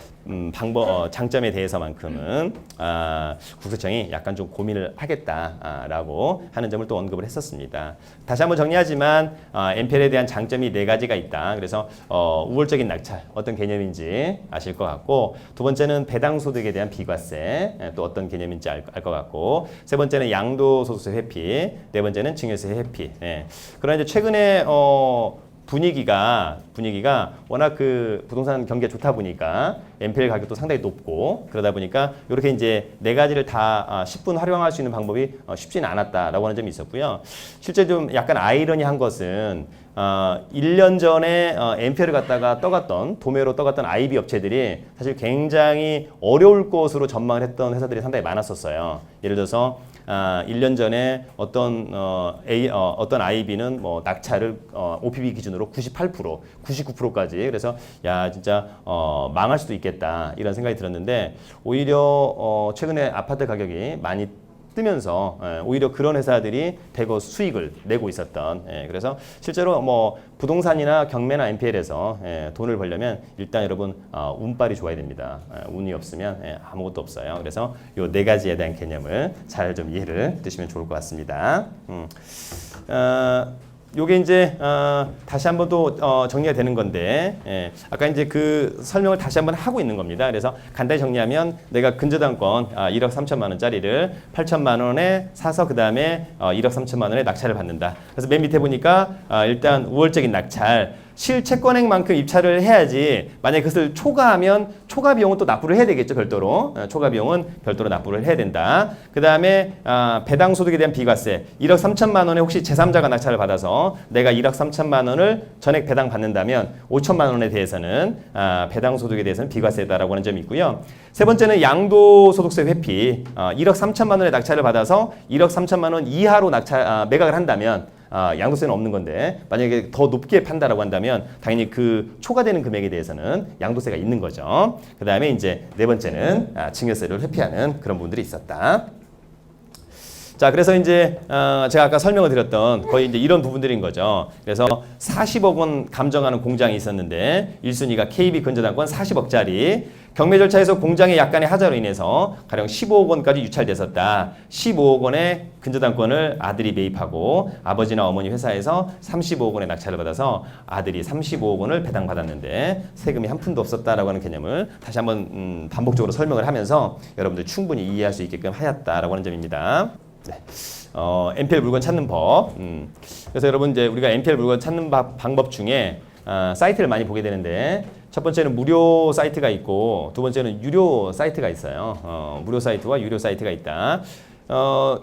Speaker 1: 장점에 대해서만큼은 국세청이 약간 좀 고민을 하겠다라고 하는 점을 또 언급을 했었습니다. 다시 한번 정리하지만 MPL에 대한 장점이 네 가지가 있다. 그래서 우월적인 낙찰 어떤 개념인지 아실 것 같고, 두 번째는 배당소득에 대한 비과세 또 어떤 개념인지 알 것 같고, 세 번째는 양도소득세 회피, 네 번째는 증여세 회피. 예. 그러나 이제 최근에 분위기가 워낙 그 부동산 경기가 좋다 보니까 MPL 가격도 상당히 높고, 그러다 보니까 이렇게 이제 네 가지를 다 10분 활용할 수 있는 방법이 쉽지는 않았다라고 하는 점이 있었고요. 실제 좀 약간 아이러니한 것은 1년 전에 MPL을 갖다가 도매로 떠갔던 IB 업체들이 사실 굉장히 어려울 것으로 전망을 했던 회사들이 상당히 많았었어요. 예를 들어서 1년 전에 어떤 IB는 뭐 낙찰을 OPB 기준으로 98%, 99%까지. 그래서 야 진짜 망할 수도 있겠다 이런 생각이 들었는데, 오히려 최근에 아파트 가격이 많이 뜨면서 오히려 그런 회사들이 대거 수익을 내고 있었던. 그래서 실제로 뭐 부동산이나 경매나 MPL에서 돈을 벌려면 일단 여러분 운빨이 좋아야 됩니다. 운이 없으면 아무것도 없어요. 그래서 요 네 가지에 대한 개념을 잘 좀 이해를 드시면 좋을 것 같습니다. 요게 이제 다시 한번 또 정리가 되는 건데, 아까 이제 그 설명을 다시 한번 하고 있는 겁니다. 그래서 간단히 정리하면 내가 근저당권 1억 3천만 원짜리를 8천만 원에 사서 그 다음에 1억 3천만 원에 낙찰을 받는다. 그래서 맨 밑에 보니까 일단 우월적인 낙찰, 실채권액만큼 입찰을 해야지, 만약에 그것을 초과하면 초과 비용은 또 납부를 해야 되겠죠, 별도로. 초과 비용은 별도로 납부를 해야 된다. 그 다음에 배당 소득에 대한 비과세, 1억 3천만 원에 혹시 제3자가 낙찰을 받아서 내가 1억 3천만 원을 전액 배당 받는다면 5천만 원에 대해서는 배당 소득에 대해서는 비과세다라고 하는 점이 있고요. 세 번째는 양도소득세 회피, 1억 3천만 원의 낙찰을 받아서 1억 3천만 원 이하로 매각을 한다면 양도세는 없는 건데, 만약에 더 높게 판다라고 한다면 당연히 그 초과되는 금액에 대해서는 양도세가 있는 거죠. 그 다음에 이제 네 번째는 증여세를 회피하는 그런 부분들이 있었다. 자, 그래서 이제 제가 아까 설명을 드렸던 거의 이제 이런 부분들인 거죠. 그래서 40억 원 감정하는 공장이 있었는데 1순위가 KB 근저당권 40억짜리 경매 절차에서 공장의 약간의 하자로 인해서 가령 15억 원까지 유찰됐었다. 15억 원의 근저당권을 아들이 매입하고 아버지나 어머니 회사에서 35억 원의 낙찰을 받아서 아들이 35억 원을 배당받았는데 세금이 한 푼도 없었다라고 하는 개념을 다시 한번 반복적으로 설명을 하면서 여러분들 충분히 이해할 수 있게끔 하였다라고 하는 점입니다. 네. NPL 물건 찾는 법. 그래서 여러분 이제 우리가 NPL 물건 찾는 방법 중에 사이트를 많이 보게 되는데 첫 번째는 무료 사이트가 있고 두 번째는 유료 사이트가 있어요. 무료 사이트와 유료 사이트가 있다.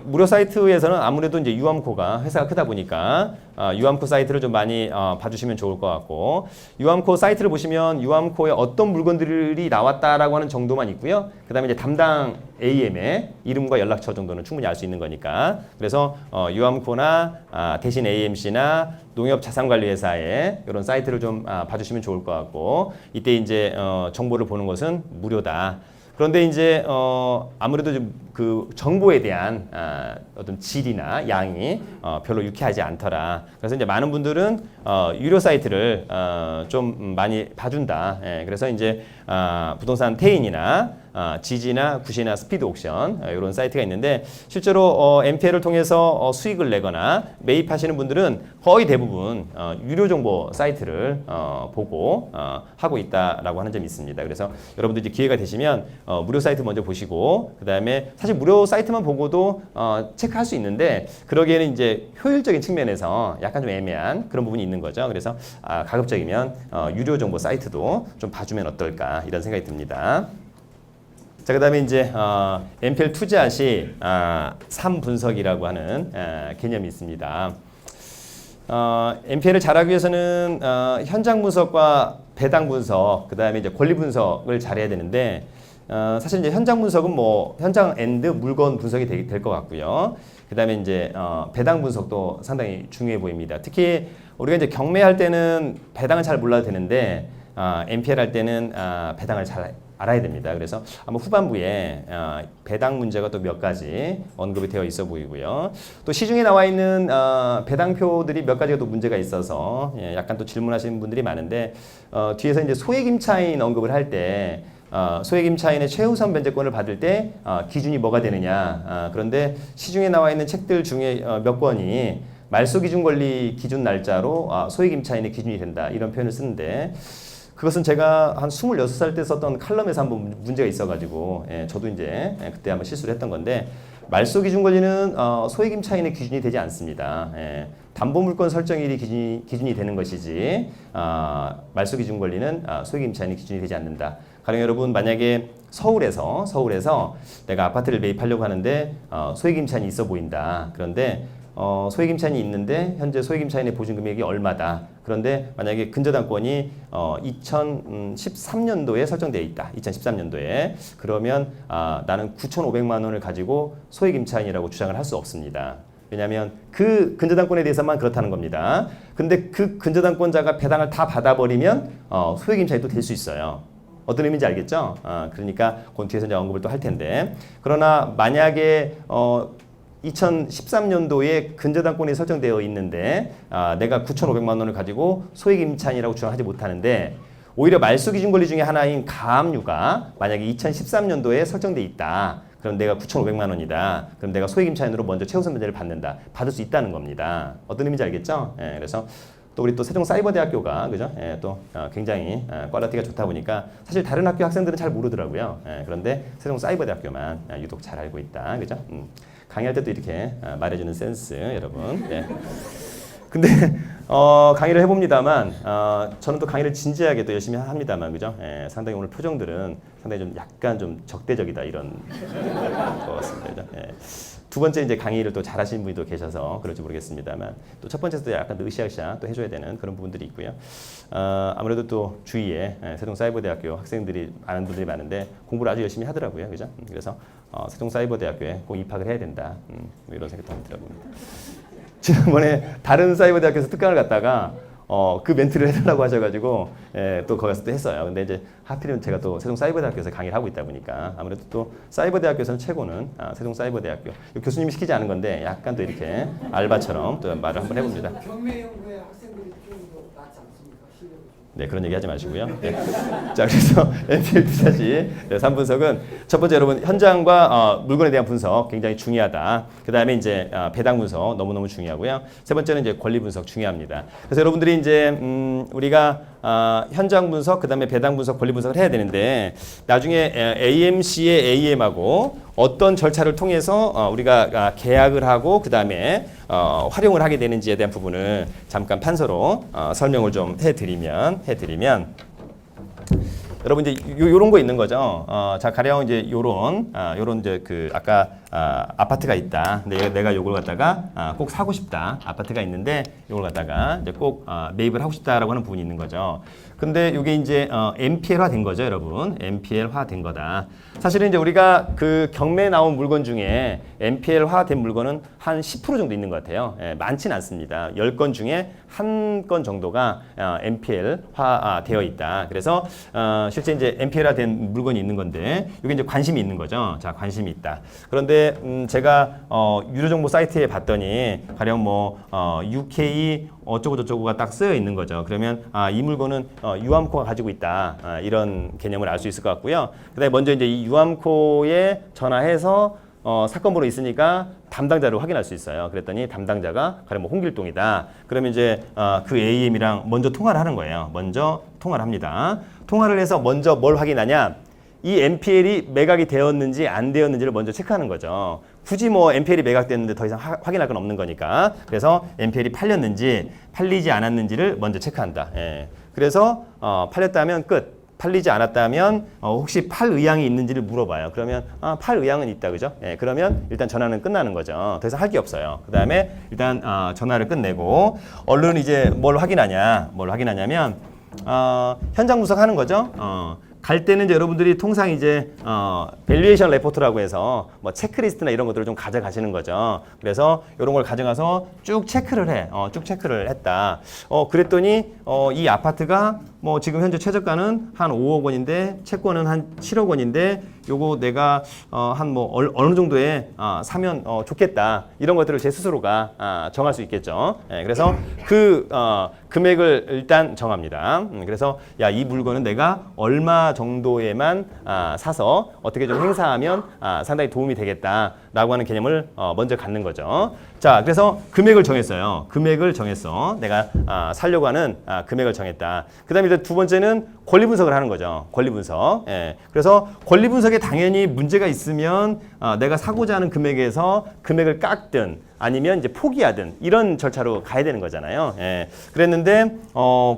Speaker 1: 무료 사이트에서는 아무래도 이제 유암코가 회사가 크다 보니까 유암코 사이트를 좀 많이 봐주시면 좋을 것 같고 유암코 사이트를 보시면 유암코에 어떤 물건들이 나왔다라고 하는 정도만 있고요. 그 다음에 이제 담당 AM의 이름과 연락처 정도는 충분히 알 수 있는 거니까 그래서 유암코나 대신 AMC나 농협자산관리회사의 이런 사이트를 좀 봐주시면 좋을 것 같고 이때 이제 정보를 보는 것은 무료다. 그런데 이제 아무래도 그 정보에 대한 어떤 질이나 양이 별로 유쾌하지 않더라. 그래서 이제 많은 분들은 유료 사이트를 좀 많이 봐준다. 예, 그래서 이제 부동산 태인이나 지지나 구시나 스피드 옥션 이런 사이트가 있는데 실제로 NPL을 통해서 수익을 내거나 매입하시는 분들은 거의 대부분 유료 정보 사이트를 보고 하고 있다라고 하는 점이 있습니다. 그래서 여러분들 이제 기회가 되시면 무료 사이트 먼저 보시고 그 다음에 사실 무료 사이트만 보고도 체크할 수 있는데 그러기에는 이제 효율적인 측면에서 약간 좀 애매한 그런 부분이 있는 거죠. 그래서 가급적이면 유료 정보 사이트도 좀 봐주면 어떨까 이런 생각이 듭니다. 자, 그 다음에 이제 NPL 투자 시 3분석이라고 하는 개념이 있습니다. NPL을 잘하기 위해서는 현장 분석과 배당 분석, 그 다음에 이제 권리 분석을 잘해야 되는데 사실 이제 현장 분석은 뭐 현장 엔드 물건 분석이 될 것 같고요. 그 다음에 이제 배당 분석도 상당히 중요해 보입니다. 특히 우리가 이제 경매할 때는 배당을 잘 몰라도 되는데 NPL 할 때는 배당을 잘 알아야 됩니다. 그래서 아마 후반부에 배당 문제가 또 몇 가지 언급이 되어 있어 보이고요. 또 시중에 나와 있는 배당표들이 몇 가지가 또 문제가 있어서 약간 또 질문하시는 분들이 많은데 뒤에서 이제 소액임차인 언급을 할 때 소액임차인의 최우선 변제권을 받을 때 기준이 뭐가 되느냐. 그런데 시중에 나와 있는 책들 중에 몇 권이 말소기준권리 기준 날짜로 소액임차인의 기준이 된다. 이런 표현을 쓰는데 그것은 제가 한 26살 때 썼던 칼럼에서 한번 문제가 있어가지고 저도 이제 그때 한번 실수를 했던 건데 말소기준권리는 소액임차인의 기준이 되지 않습니다. 담보물건 설정일이 기준이 되는 것이지 말소기준권리는 소액임차인의 기준이 되지 않는다. 가령 여러분 만약에 서울에서 내가 아파트를 매입하려고 하는데 소액임차인이 있어 보인다. 그런데 소액임차인이 있는데 현재 소액임차인의 보증금액이 얼마다. 그런데 만약에 근저당권이 2013년도에 설정되어 있다. 2013년도에. 그러면 나는 9,500만 원을 가지고 소액임차인이라고 주장을 할 수 없습니다. 왜냐하면 그 근저당권에 대해서만 그렇다는 겁니다. 근데 그 근저당권자가 배당을 다 받아버리면 소액임차인도 될 수 있어요. 어떤 의미인지 알겠죠? 그러니까 그 뒤에서 이제 언급을 또 할 텐데. 그러나 만약에 2013년도에 근저당권이 설정되어 있는데 내가 9,500만 원을 가지고 소액임차인이라고 주장하지 못하는데 오히려 말소기준권리 중에 하나인 가압류가 만약에 2013년도에 설정되어 있다. 그럼 내가 9,500만 원이다. 그럼 내가 소액임차인으로 먼저 최우선 변제를 받을 수 있다는 겁니다. 어떤 의미인지 알겠죠? 그래서 또 우리 또 세종사이버대학교가 그죠? 또 굉장히 퀄리티가 좋다 보니까 사실 다른 학교 학생들은 잘 모르더라고요. 그런데 세종사이버대학교만 유독 잘 알고 있다. 그죠? 강의할 때도 이렇게 말해주는 센스 여러분. 네. 근데 강의를 해봅니다만 저는 또 강의를 진지하게 또 열심히 합니다만 그죠? 상당히 오늘 표정들은 상당히 좀 약간 좀 적대적이다 이런 것 같습니다. 그죠? 두 번째 이제 강의를 또 잘하시는 분이 또 계셔서 그럴지 모르겠습니다만 또 첫 번째도 약간 또 으쌰으쌰 또 해줘야 되는 그런 부분들이 있고요. 아무래도 또 주위에 세종사이버대학교 학생들이 많은 분들이 많은데 공부를 아주 열심히 하더라고요. 그죠? 그래서 세종사이버대학교에 꼭 입학을 해야 된다. 이런 생각도 한번 들어봅니다. 지난번에 다른 사이버대학교에서 특강을 갔다가 그 멘트를 해달라고 하셔가지고 또 거기 가서 또 했어요. 근데 이제 하필이면 제가 또 세종사이버대학교에서 강의를 하고 있다 보니까 아무래도 또 사이버대학교에서는 최고는 세종사이버대학교. 교수님이 시키지 않은 건데 약간 또 이렇게 알바처럼 또 말을 한번 해봅니다.
Speaker 2: 경매 연구에 학생들이 좀 더 낫지 않습니까? 실력이 좀.
Speaker 1: 네, 그런 얘기 하지 마시고요. 네. 자, 그래서 NPL 투자 시 3분석은 첫 번째 여러분 현장과 물건에 대한 분석 굉장히 중요하다. 그 다음에 이제 배당 분석 너무너무 중요하고요. 세 번째는 이제 권리 분석 중요합니다. 그래서 여러분들이 이제 우리가 현장 분석, 그 다음에 배당 분석, 권리 분석을 해야 되는데 나중에 AMC의 AM하고 어떤 절차를 통해서 우리가 계약을 하고 그 다음에 활용을 하게 되는지에 대한 부분을 잠깐 판서로 설명을 좀 해드리면 여러분 이제 요런 거 있는 거죠. 자 가령 이제 요런 이제 그 아까 아파트가 있다. 근데 내가 요걸 갖다가 꼭 사고 싶다. 아파트가 있는데 요걸 갖다가 이제 꼭 매입을 하고 싶다라고 하는 부분이 있는 거죠. 근데 요게 이제 NPL화 된 거죠, 여러분. NPL화 된 거다. 사실은 이제 우리가 그 경매에 나온 물건 중에 NPL화 된 물건은 한 10% 정도 있는 것 같아요. 많지는 않습니다. 10건 중에 한 건 정도가 NPL화 되어 있다. 그래서 실제 이제 NPL화 된 물건이 있는 건데 이게 이제 관심이 있는 거죠. 자, 관심이 있다. 그런데 제가 유료정보 사이트에 봤더니 가령 뭐 UK 어쩌고 저쩌고가 딱 쓰여 있는 거죠. 그러면 이 물건은 유암코가 가지고 있다. 이런 개념을 알 수 있을 것 같고요. 그다음에 먼저 이제 이 유암코에 전화해서 사건 번호 있으니까 담당자를 확인할 수 있어요. 그랬더니 담당자가 가령 뭐 홍길동이다. 그러면 이제 그 AM이랑 먼저 통화를 하는 거예요. 먼저 통화를 합니다. 통화를 해서 먼저 뭘 확인하냐? 이 NPL이 매각이 되었는지 안 되었는지를 먼저 체크하는 거죠. 굳이 뭐 NPL이 매각됐는데 더 이상 확인할 건 없는 거니까. 그래서 NPL이 팔렸는지 팔리지 않았는지를 먼저 체크한다. 예. 그래서 팔렸다면 끝. 팔리지 않았다면 혹시 팔 의향이 있는지를 물어봐요. 그러면 팔 의향은 있다, 그죠? 예, 그러면 일단 전화는 끝나는 거죠. 더 이상 할 게 없어요. 그 다음에 일단 전화를 끝내고 얼른 이제 뭘 확인하냐면 현장 분석하는 거죠. 갈 때는 이제 여러분들이 통상 이제 밸류에이션 레포트라고 해서 뭐 체크리스트나 이런 것들을 좀 가져가시는 거죠. 그래서 이런 걸 가져가서 쭉 체크를 해. 쭉 체크를 했다. 그랬더니 이 아파트가 뭐 지금 현재 최저가는 한 5억 원인데 채권은 한 7억 원인데 요거 내가 한 뭐 어느 정도에 사면 좋겠다. 이런 것들을 제 스스로가 정할 수 있겠죠. 예, 그래서 그 금액을 일단 정합니다. 그래서 야, 이 물건은 내가 얼마 정도에만 사서 어떻게 좀 행사하면 상당히 도움이 되겠다라고 하는 개념을 먼저 갖는 거죠. 자, 그래서 금액을 정했어요. 금액을 정했어. 내가 살려고 하는 금액을 정했다. 그 다음에 두 번째는 권리 분석을 하는 거죠. 권리 분석. 예. 그래서 권리 분석에 당연히 문제가 있으면 내가 사고자 하는 금액에서 금액을 깎든 아니면 이제 포기하든 이런 절차로 가야 되는 거잖아요. 예. 그랬는데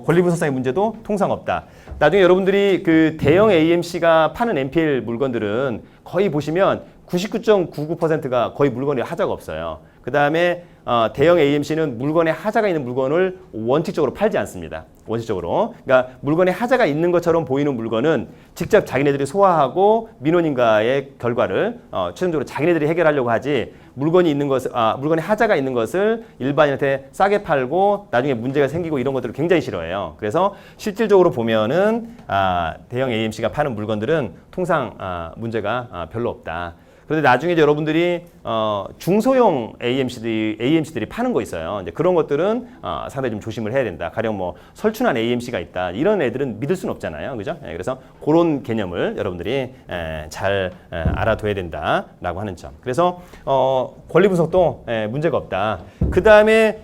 Speaker 1: 권리 분석상의 문제도 통상 없다. 나중에 여러분들이 그 대형 AMC가 파는 NPL 물건들은 거의 보시면 99.99%가 거의 물건에 하자가 없어요. 그 다음에 대형 AMC는 물건에 하자가 있는 물건을 원칙적으로 팔지 않습니다. 원칙적으로. 그러니까 물건에 하자가 있는 것처럼 보이는 물건은 직접 자기네들이 소화하고 민원인과의 결과를 최종적으로 자기네들이 해결하려고 하지 물건이 있는 것을 물건에 하자가 있는 것을 일반인한테 싸게 팔고 나중에 문제가 생기고 이런 것들을 굉장히 싫어해요. 그래서 실질적으로 보면은 대형 AMC가 파는 물건들은 통상 문제가 별로 없다. 그런데 나중에 이제 여러분들이 중소형 AMC들이 파는 거 있어요. 이제 그런 것들은 상당히 좀 조심을 해야 된다. 가령 뭐 설춘한 AMC가 있다. 이런 애들은 믿을 수는 없잖아요. 그죠? 예, 그래서 그런 개념을 여러분들이 잘 알아둬야 된다라고 하는 점. 그래서 권리 분석도 문제가 없다. 그 다음에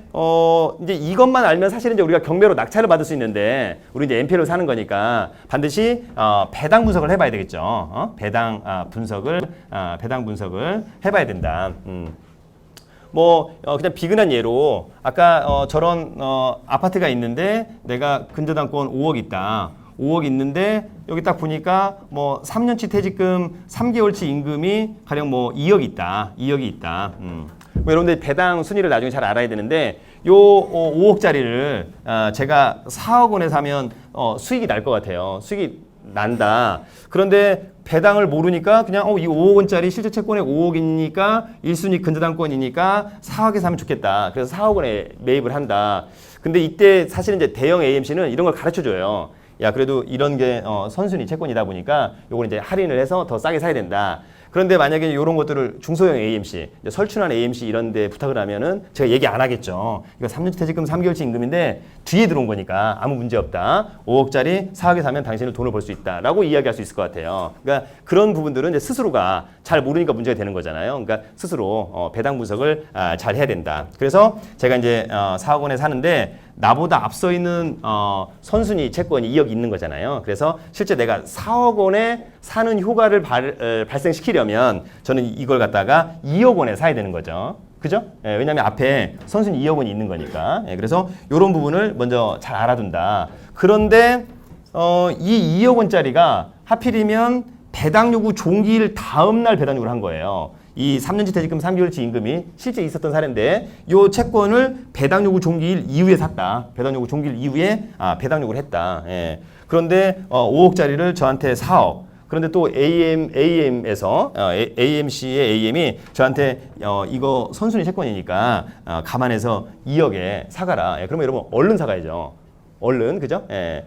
Speaker 1: 이제 이것만 알면 사실은 이제 우리가 경매로 낙찰을 받을 수 있는데 우리 이제 NPL로 사는 거니까 반드시 배당 분석을 해봐야 되겠죠. 배당 분석을 해봐야 된다. 뭐 그냥 비근한 예로 아까 저런 아파트가 있는데 내가 근저당권 5억 있다. 5억 있는데 여기 딱 보니까 뭐 3년치 퇴직금 3개월치 임금이 가령 뭐 2억 있다. 2억이 있다. 뭐 여러분들 배당 순위를 나중에 잘 알아야 되는데 요 5억짜리를 제가 4억 원에 사면 수익이 날 것 같아요. 수익이 난다. 그런데 배당을 모르니까 그냥 이 5억 원짜리 실제 채권의 5억이니까 1순위 근저당권이니까 4억에 사면 좋겠다. 그래서 4억 원에 매입을 한다. 근데 이때 사실은 이제 대형 AMC는 이런 걸 가르쳐 줘요. 야, 그래도 이런 게 선순위 채권이다 보니까 요걸 이제 할인을 해서 더 싸게 사야 된다. 그런데 만약에 이런 것들을 중소형 AMC, 설춘환 AMC 이런 데 부탁을 하면은 제가 얘기 안 하겠죠. 이거 3년치 퇴직금 3개월치 임금인데 뒤에 들어온 거니까 아무 문제 없다. 5억짜리 4억에 사면 당신은 돈을 벌 수 있다. 라고 이야기할 수 있을 것 같아요. 그러니까 그런 부분들은 이제 스스로가 잘 모르니까 문제가 되는 거잖아요. 그러니까 스스로 배당 분석을 잘 해야 된다. 그래서 제가 이제 4억 원에 사는데 나보다 앞서 있는 선순위 채권이 2억 있는 거잖아요. 그래서 실제 내가 4억 원에 사는 효과를 발생시키려면 저는 이걸 갖다가 2억 원에 사야 되는 거죠. 그죠? 예, 왜냐하면 앞에 선순위 2억 원이 있는 거니까. 예, 그래서 이런 부분을 먼저 잘 알아둔다. 그런데 이 2억 원짜리가 하필이면 배당 요구 종기일 다음 날 배당 요구를 한 거예요. 이 3년치 퇴직금 3개월치 임금이 실제 있었던 사례인데 이 채권을 배당 요구 종기일 이후에 샀다. 배당 요구 종기일 이후에 배당 요구를 했다. 예. 그런데 5억짜리를 저한테 4억. 그런데 또 AM에서 AMC의 AM이 저한테 이거 선순위 채권이니까 감안해서 2억에 사가라. 예. 그러면 여러분 얼른 사가야죠. 얼른, 그죠? 예.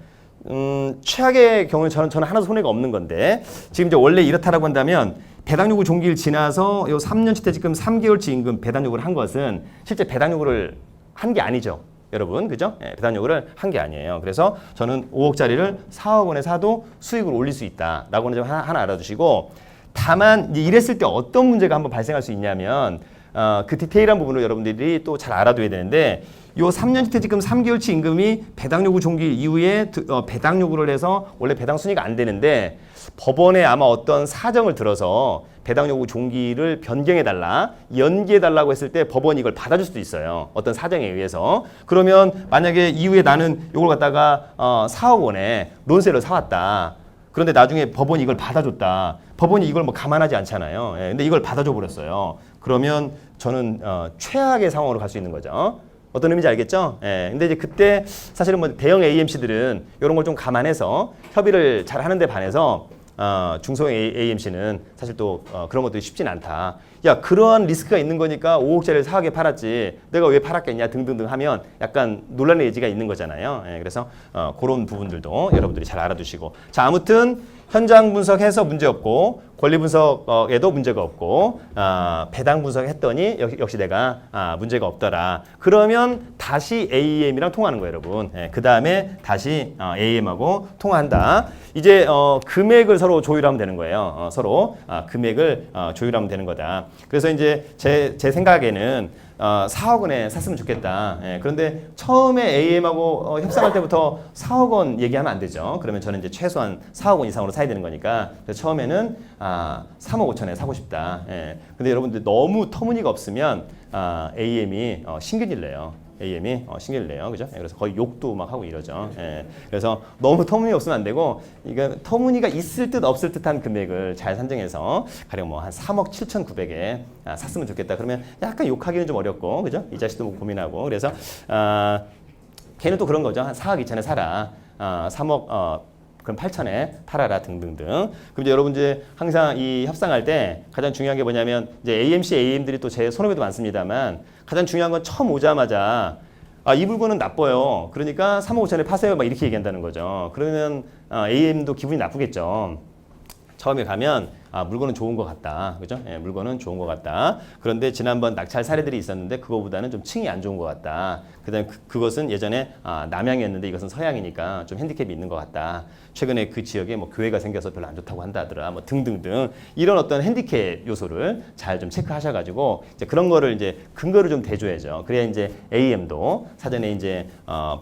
Speaker 1: 최악의 경우는 저는 하나도 손해가 없는 건데 지금 이제 원래 이렇다라고 한다면 배당 요구 종기일 지나서 요 3년치 퇴직금 3개월치 임금 배당 요구를 한 것은 실제 배당 요구를 한 게 아니죠. 여러분, 그죠? 예, 배당 요구를 한 게 아니에요. 그래서 저는 5억짜리를 4억 원에 사도 수익을 올릴 수 있다라고는 좀 하나 알아두시고 다만 이제 이랬을 때 어떤 문제가 한번 발생할 수 있냐면 그 디테일한 부분을 여러분들이 또 잘 알아둬야 되는데 요 3년치 퇴직금 3개월치 임금이 배당 요구 종기 이후에 배당 요구를 해서 원래 배당 순위가 안 되는데 법원에 아마 어떤 사정을 들어서 배당 요구 종기를 변경해달라, 연기해달라고 했을 때 법원이 이걸 받아줄 수도 있어요. 어떤 사정에 의해서. 그러면 만약에 이후에 나는 이걸 갖다가 4억 원에 론세를 사왔다. 그런데 나중에 법원이 이걸 받아줬다. 법원이 이걸 뭐 감안하지 않잖아요. 예, 근데 이걸 받아줘 버렸어요. 그러면 저는 최악의 상황으로 갈 수 있는 거죠. 어떤 의미인지 알겠죠? 예. 근데 이제 그때 사실은 뭐 대형 AMC들은 이런 걸 좀 감안해서 협의를 잘 하는데 반해서 중소형 AMC는 사실 또 그런 것들이 쉽진 않다. 야, 그러한 리스크가 있는 거니까 5억짜리를 4억에 팔았지. 내가 왜 팔았겠냐 등등등 하면 약간 논란의 여지가 있는 거잖아요. 예, 그래서 그런 부분들도 여러분들이 잘 알아두시고. 자, 아무튼 현장 분석해서 문제 없고 권리 분석에도 문제가 없고 배당 분석했더니 역시 내가 문제가 없더라. 그러면 다시 AM이랑 통하는 거예요, 여러분. 예, 그 다음에 다시 AM하고 통화한다. 이제 금액을 서로 조율하면 되는 거예요. 서로 금액을 조율하면 되는 거다. 그래서 이제 제 생각에는 4억 원에 샀으면 좋겠다. 예, 그런데 처음에 AM하고 협상할 때부터 4억 원 얘기하면 안 되죠. 그러면 저는 이제 최소한 4억 원 이상으로 사야 되는 거니까. 그래서 처음에는 3억 5천에 사고 싶다. 예, 근데 여러분들 너무 터무니가 없으면 AM이 신경질 내요. AM이 신경을 내요. 그죠? 그래서 거의 욕도 막 하고 이러죠. 예. 그래서 너무 터무니 없으면 안 되고, 이거 터무니가 있을 듯 없을 듯한 금액을 잘 산정해서 가령 뭐 한 3억 7,900에 샀으면 좋겠다. 그러면 약간 욕하기는 좀 어렵고, 그죠? 이 자식도 뭐 고민하고. 그래서, 걔는 또 그런 거죠. 한 4억 2천에 사라. 3억, 그럼 8천에 팔아라 등등등. 그럼 이제 여러분 이제 항상 이 협상할 때 가장 중요한 게 뭐냐면 이제 AMC, AM들이 또 제 손해배도 많습니다만 가장 중요한 건 처음 오자마자 이 물건은 나빠요. 그러니까 3억 5천에 파세요. 막 이렇게 얘기한다는 거죠. 그러면 AM도 기분이 나쁘겠죠. 처음에 가면 물건은 좋은 것 같다. 그죠? 예, 물건은 좋은 것 같다. 그런데 지난번 낙찰 사례들이 있었는데 그거보다는 좀 층이 안 좋은 것 같다. 그다음에 그것은 예전에 남향이었는데 이것은 서향이니까 좀 핸디캡이 있는 것 같다. 최근에 그 지역에 뭐 교회가 생겨서 별로 안 좋다고 한다더라. 뭐 등등등 이런 어떤 핸디캡 요소를 잘 좀 체크하셔가지고 이제 그런 거를 이제 근거를 좀 대줘야죠. 그래야 이제 AM도 사전에 이제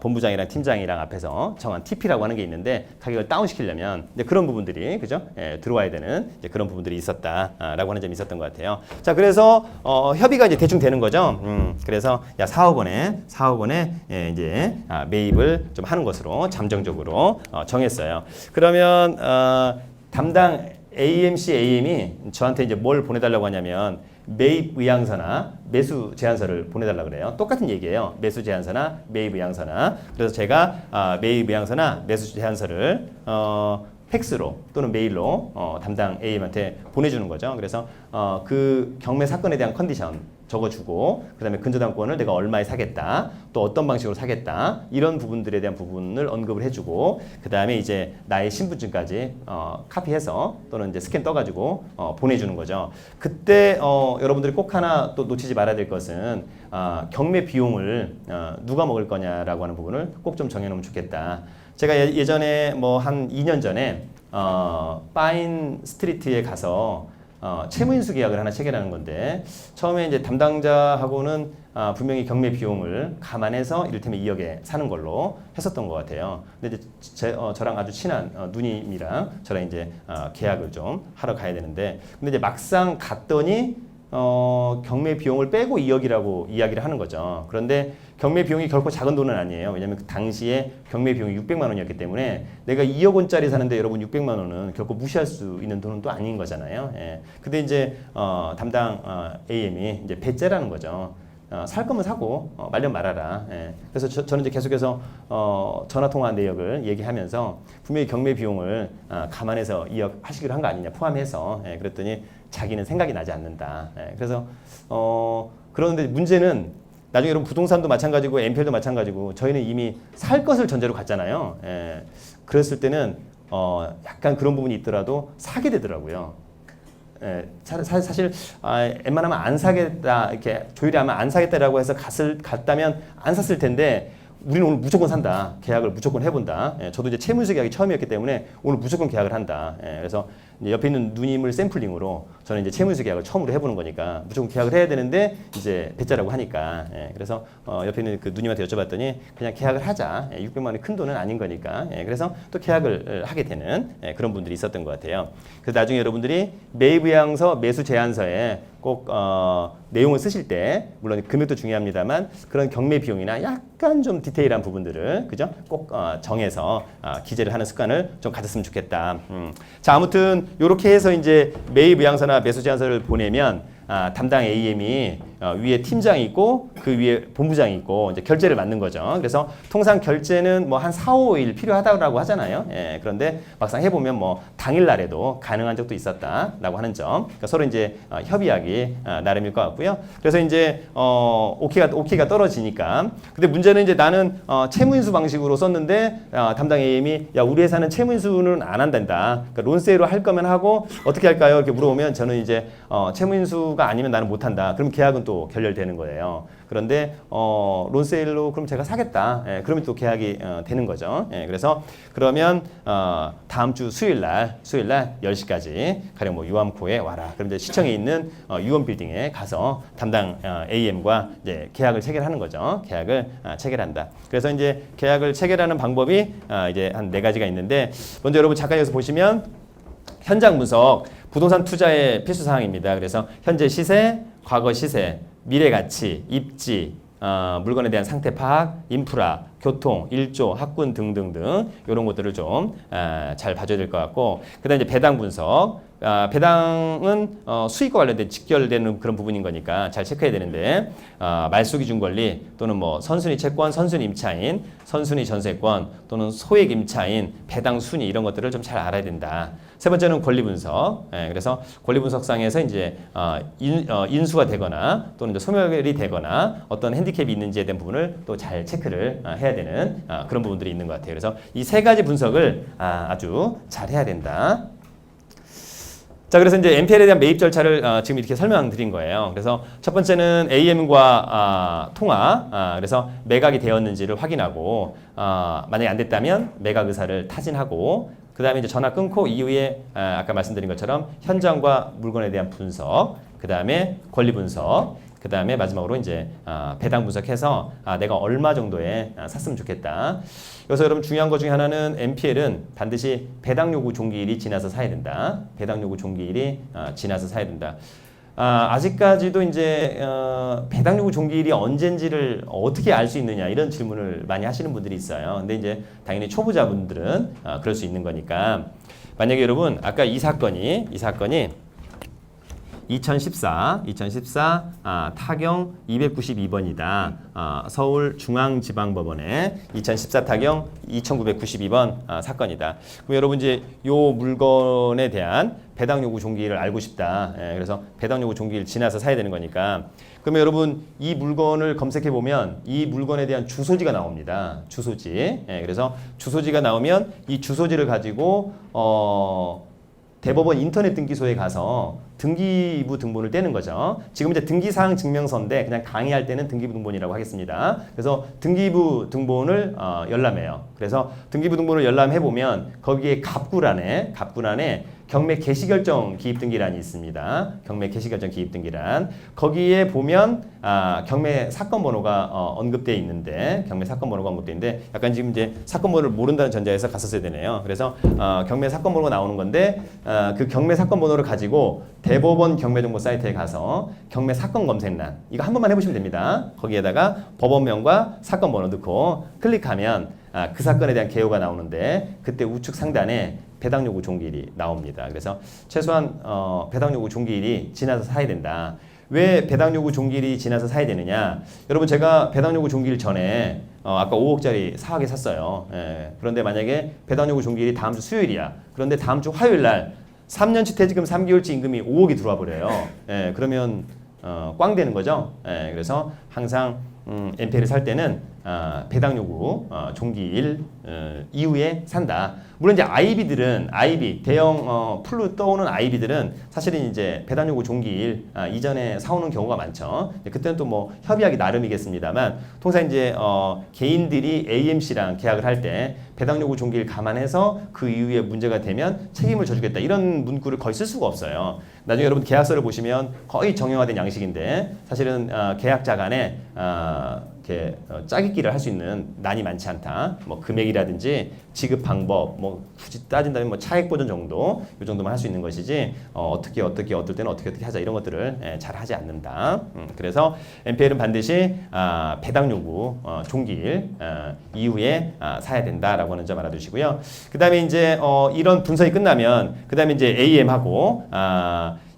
Speaker 1: 본부장이랑 팀장이랑 앞에서 정한 TP라고 하는 게 있는데 가격을 다운시키려면 이제 그런 부분들이 그죠? 예, 들어와야 되는 이제 그런 부분들이 있었다라고 하는 점이 있었던 것 같아요. 자, 그래서 협의가 이제 대충 되는 거죠. 그래서 야 4억 원에 예, 이제 매입을 좀 하는 것으로 잠정적으로 정했어요. 그러면 담당 AMC, AM이 저한테 이제 뭘 보내달라고 하냐면 매입 의향서나 매수 제안서를 보내달라고 그래요. 똑같은 얘기예요. 매수 제안서나 매입 의향서나. 그래서 제가 매입 의향서나 매수 제안서를 팩스로 또는 메일로 담당 AM한테 보내주는 거죠. 그래서 그 경매 사건에 대한 컨디션 적어주고 그다음에 근저당권을 내가 얼마에 사겠다, 또 어떤 방식으로 사겠다 이런 부분들에 대한 부분을 언급을 해주고 그다음에 이제 나의 신분증까지 카피해서 또는 이제 스캔 떠가지고 보내주는 거죠. 그때 여러분들이 꼭 하나 또 놓치지 말아야 될 것은 경매 비용을 누가 먹을 거냐라고 하는 부분을 꼭 좀 정해놓으면 좋겠다. 제가 예전에 뭐 한 2년 전에 파인 스트리트에 가서 채무인수 계약을 하나 체결하는 건데 처음에 이제 담당자하고는 분명히 경매 비용을 감안해서 이를테면 2억에 사는 걸로 했었던 것 같아요. 근데 이제 저랑 아주 친한 누님이랑 저랑 이제 계약을 좀 하러 가야 되는데 근데 이제 막상 갔더니 경매 비용을 빼고 2억이라고 이야기를 하는 거죠. 그런데 경매 비용이 결코 작은 돈은 아니에요. 왜냐하면 그 당시에 경매 비용이 600만 원이었기 때문에 내가 2억 원짜리 사는데 여러분 600만 원은 결코 무시할 수 있는 돈은 또 아닌 거잖아요. 예. 근데 이제 담당 AM이 이제 배째라는 거죠. 살 거면 사고 말면 말아라. 예. 그래서 저는 이제 계속해서 전화 통화 내역을 얘기하면서 분명히 경매 비용을 감안해서 2억 하시기로 한 거 아니냐 포함해서 그랬더니 자기는 생각이 나지 않는다. 예. 그래서 그런데 문제는 나중에 여러분 부동산도 마찬가지고 MPL도 마찬가지고 저희는 이미 살 것을 전제로 갔잖아요. 예. 그랬을 때는 약간 그런 부분이 있더라도 사게 되더라고요. 예, 사실 웬만하면 안 사겠다 이렇게 조율이 하면 안 사겠다라고 해서 갔다면 안 샀을 텐데 우리는 오늘 무조건 산다. 계약을 무조건 해본다. 예, 저도 이제 채무인수 계약이 처음이었기 때문에 오늘 무조건 계약을 한다. 예, 그래서 옆에 있는 누님을 샘플링으로 저는 이제 채무인수 계약을 처음으로 해보는 거니까 무조건 계약을 해야 되는데 이제 배짜라고 하니까 그래서 옆에 있는 그 누님한테 여쭤봤더니 그냥 계약을 하자. 600만 원이 큰 돈은 아닌 거니까. 그래서 또 계약을 하게 되는 그런 분들이 있었던 것 같아요. 그래서 나중에 여러분들이 매입의향서, 매수 제안서에 꼭 내용을 쓰실 때 물론 금액도 중요합니다만 그런 경매 비용이나 약간 좀 디테일한 부분들을 그죠? 꼭 정해서 기재를 하는 습관을 좀 가졌으면 좋겠다. 자 아무튼 이렇게 해서 이제 매입 의향서나 매수 제안서를 보내면 담당 AM이 위에 팀장이 있고 그 위에 본부장이 있고 이제 결제를 맡는 거죠. 그래서 통상 결제는 뭐 한 4, 5일 필요하다고 하잖아요. 예, 그런데 막상 해보면 뭐 당일날에도 가능한 적도 있었다라고 하는 점. 그러니까 서로 이제 협의하기 나름일 것 같고요. 그래서 이제 오케이가 떨어지니까. 근데 문제는 이제 나는 채무인수 방식으로 썼는데 담당 AM이 야 우리 회사는 채무인수는 안 한단다. 그러니까 론세이로 할 거면 하고 어떻게 할까요? 이렇게 물어보면 저는 이제 채무인수가 아니면 나는 못 한다. 그럼 계약은 또 결렬되는 거예요. 그런데 론세일로 그럼 제가 사겠다. 그러면 또 계약이 되는 거죠. 그래서 그러면 다음 주 수요일 날 10시까지 가령 뭐 유암코에 와라. 그럼 이제 시청에 있는 유원 빌딩에 가서 담당 AM과 이제 계약을 체결하는 거죠. 계약을 체결한다. 그래서 이제 계약을 체결하는 방법이 이제 한 4가지가 있는데 먼저 여러분 잠깐 여기서 보시면 현장 분석 부동산 투자의 필수 사항입니다. 그래서 현재 시세, 과거 시세, 미래 가치, 입지, 물건에 대한 상태 파악, 인프라, 교통, 일조, 학군 등등등 이런 것들을 좀 잘 봐줘야 될 것 같고 그다음에 이제 배당 분석. 배당은 수익과 관련된 직결되는 그런 부분인 거니까 잘 체크해야 되는데 말소 기준 권리 또는 뭐 선순위 채권, 선순위 임차인, 선순위 전세권 또는 소액 임차인, 배당 순위 이런 것들을 좀 잘 알아야 된다. 세 번째는 권리 분석. 그래서 권리 분석상에서 이제 인수가 되거나 또는 이제 소멸이 되거나 어떤 핸디캡이 있는지에 대한 부분을 또 잘 체크를 해야 되는 그런 부분들이 있는 것 같아요. 그래서 이 3가지 분석을 아주 잘 해야 된다. 자, 그래서 이제 MPL에 대한 매입 절차를 지금 이렇게 설명드린 거예요. 그래서 첫 번째는 AM과 통화, 그래서 매각이 되었는지를 확인하고, 만약에 안 됐다면 매각 의사를 타진하고, 그 다음에 이제 전화 끊고 이후에 아까 말씀드린 것처럼 현장과 물건에 대한 분석, 그 다음에 권리 분석, 그 다음에 마지막으로 이제 배당 분석해서 내가 얼마 정도에 샀으면 좋겠다. 그래서 여러분 중요한 것 중에 하나는 MPL은 반드시 배당 요구 종기일이 지나서 사야 된다. 배당 요구 종기일이 지나서 사야 된다. 아직까지도 이제 배당 요구 종기일이 언젠지를 어떻게 알 수 있느냐 이런 질문을 많이 하시는 분들이 있어요. 근데 이제 당연히 초보자분들은 그럴 수 있는 거니까 만약에 여러분 아까 이 사건이 2014 타경 292번이다. 서울중앙지방법원의 2014 타경 2992번 사건이다. 그럼 여러분 이제 요 물건에 대한 배당 요구 종기를 알고 싶다. 그래서 배당 요구 종기를 지나서 사야 되는 거니까. 그러면 여러분 이 물건을 검색해 보면 이 물건에 대한 주소지가 나옵니다. 주소지. 그래서 주소지가 나오면 이 주소지를 가지고 대법원 인터넷 등기소에 가서 등기부 등본을 떼는 거죠. 지금 이제 등기사항 증명서인데 그냥 강의할 때는 등기부 등본이라고 하겠습니다. 그래서 등기부 등본을 열람해요. 그래서 등기부 등본을 열람해 보면 거기에 갑구란에 경매 개시결정 기입등기란이 있습니다. 경매 개시결정 기입등기란. 거기에 보면 경매 사건 번호가 언급되어 있는데 약간 지금 이제 사건 번호를 모른다는 전제에서 갔었어야 되네요. 그래서 경매 사건 번호가 나오는 건데 그 경매 사건 번호를 가지고 대법원 경매정보 사이트에 가서 경매 사건 검색란 이거 한 번만 해보시면 됩니다. 거기에다가 법원명과 사건 번호 넣고 클릭하면 그 사건에 대한 개요가 나오는데 그때 우측 상단에 배당 요구 종기일이 나옵니다. 그래서 최소한 배당 요구 종기일이 지나서 사야 된다. 왜 배당 요구 종기일이 지나서 사야 되느냐? 여러분 제가 배당 요구 종기일 전에 아까 5억짜리 4억에 샀어요. 그런데 만약에 배당 요구 종기일이 다음 주 수요일이야. 그런데 다음 주 화요일 날 3년치 퇴직금 3개월치 임금이 5억이 들어와 버려요. 그러면 꽝 되는 거죠. 그래서 항상 NPL을 살 때는 배당 요구 종기일 이후에 산다. 물론 이제 IB 대형 풀로 떠오는 IB들은 사실은 이제 배당 요구 종기일 이전에 사오는 경우가 많죠. 그때는 또 뭐 협의하기 나름이겠습니다만 통상 이제 개인들이 AMC랑 계약을 할 때 배당 요구 종기일 감안해서 그 이후에 문제가 되면 책임을 져주겠다 이런 문구를 거의 쓸 수가 없어요. 나중에 여러분 계약서를 보시면 거의 정형화된 양식인데 사실은 계약자 간에 이렇게 짜깁기를 할 수 있는 난이 많지 않다. 뭐 금액이라든지 지급 방법, 뭐 굳이 따진다면 뭐 차액 보전 정도, 이 정도만 할 수 있는 것이지 어떻게 어떨 때는 어떻게 하자 이런 것들을 잘 하지 않는다. 그래서 NPL은 반드시 배당 요구 종기일 이후에 사야 된다라고 하는 점 알아두시고요. 그다음에 이제 이런 분석이 끝나면 그다음에 이제 AM하고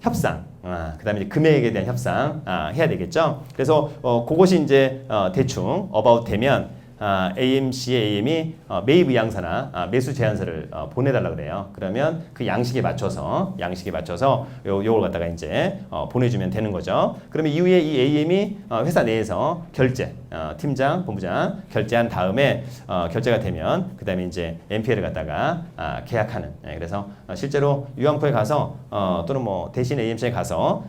Speaker 1: 협상. 그다음에 이제 금액에 대한 협상 해야 되겠죠. 그래서 그것이 이제 대충 about 되면 AMC의 AM이 매입 의향서나 매수 제안서를 보내달라 그래요. 그러면 그 양식에 맞춰서 요걸 갖다가 이제 보내주면 되는 거죠. 그러면 이후에 이 AM이 회사 내에서 결제, 팀장, 본부장 결제한 다음에 결제가 되면 그 다음에 이제 NPL을 갖다가 계약하는. 그래서 실제로 유한코에 가서 또는 뭐 대신 AMC에 가서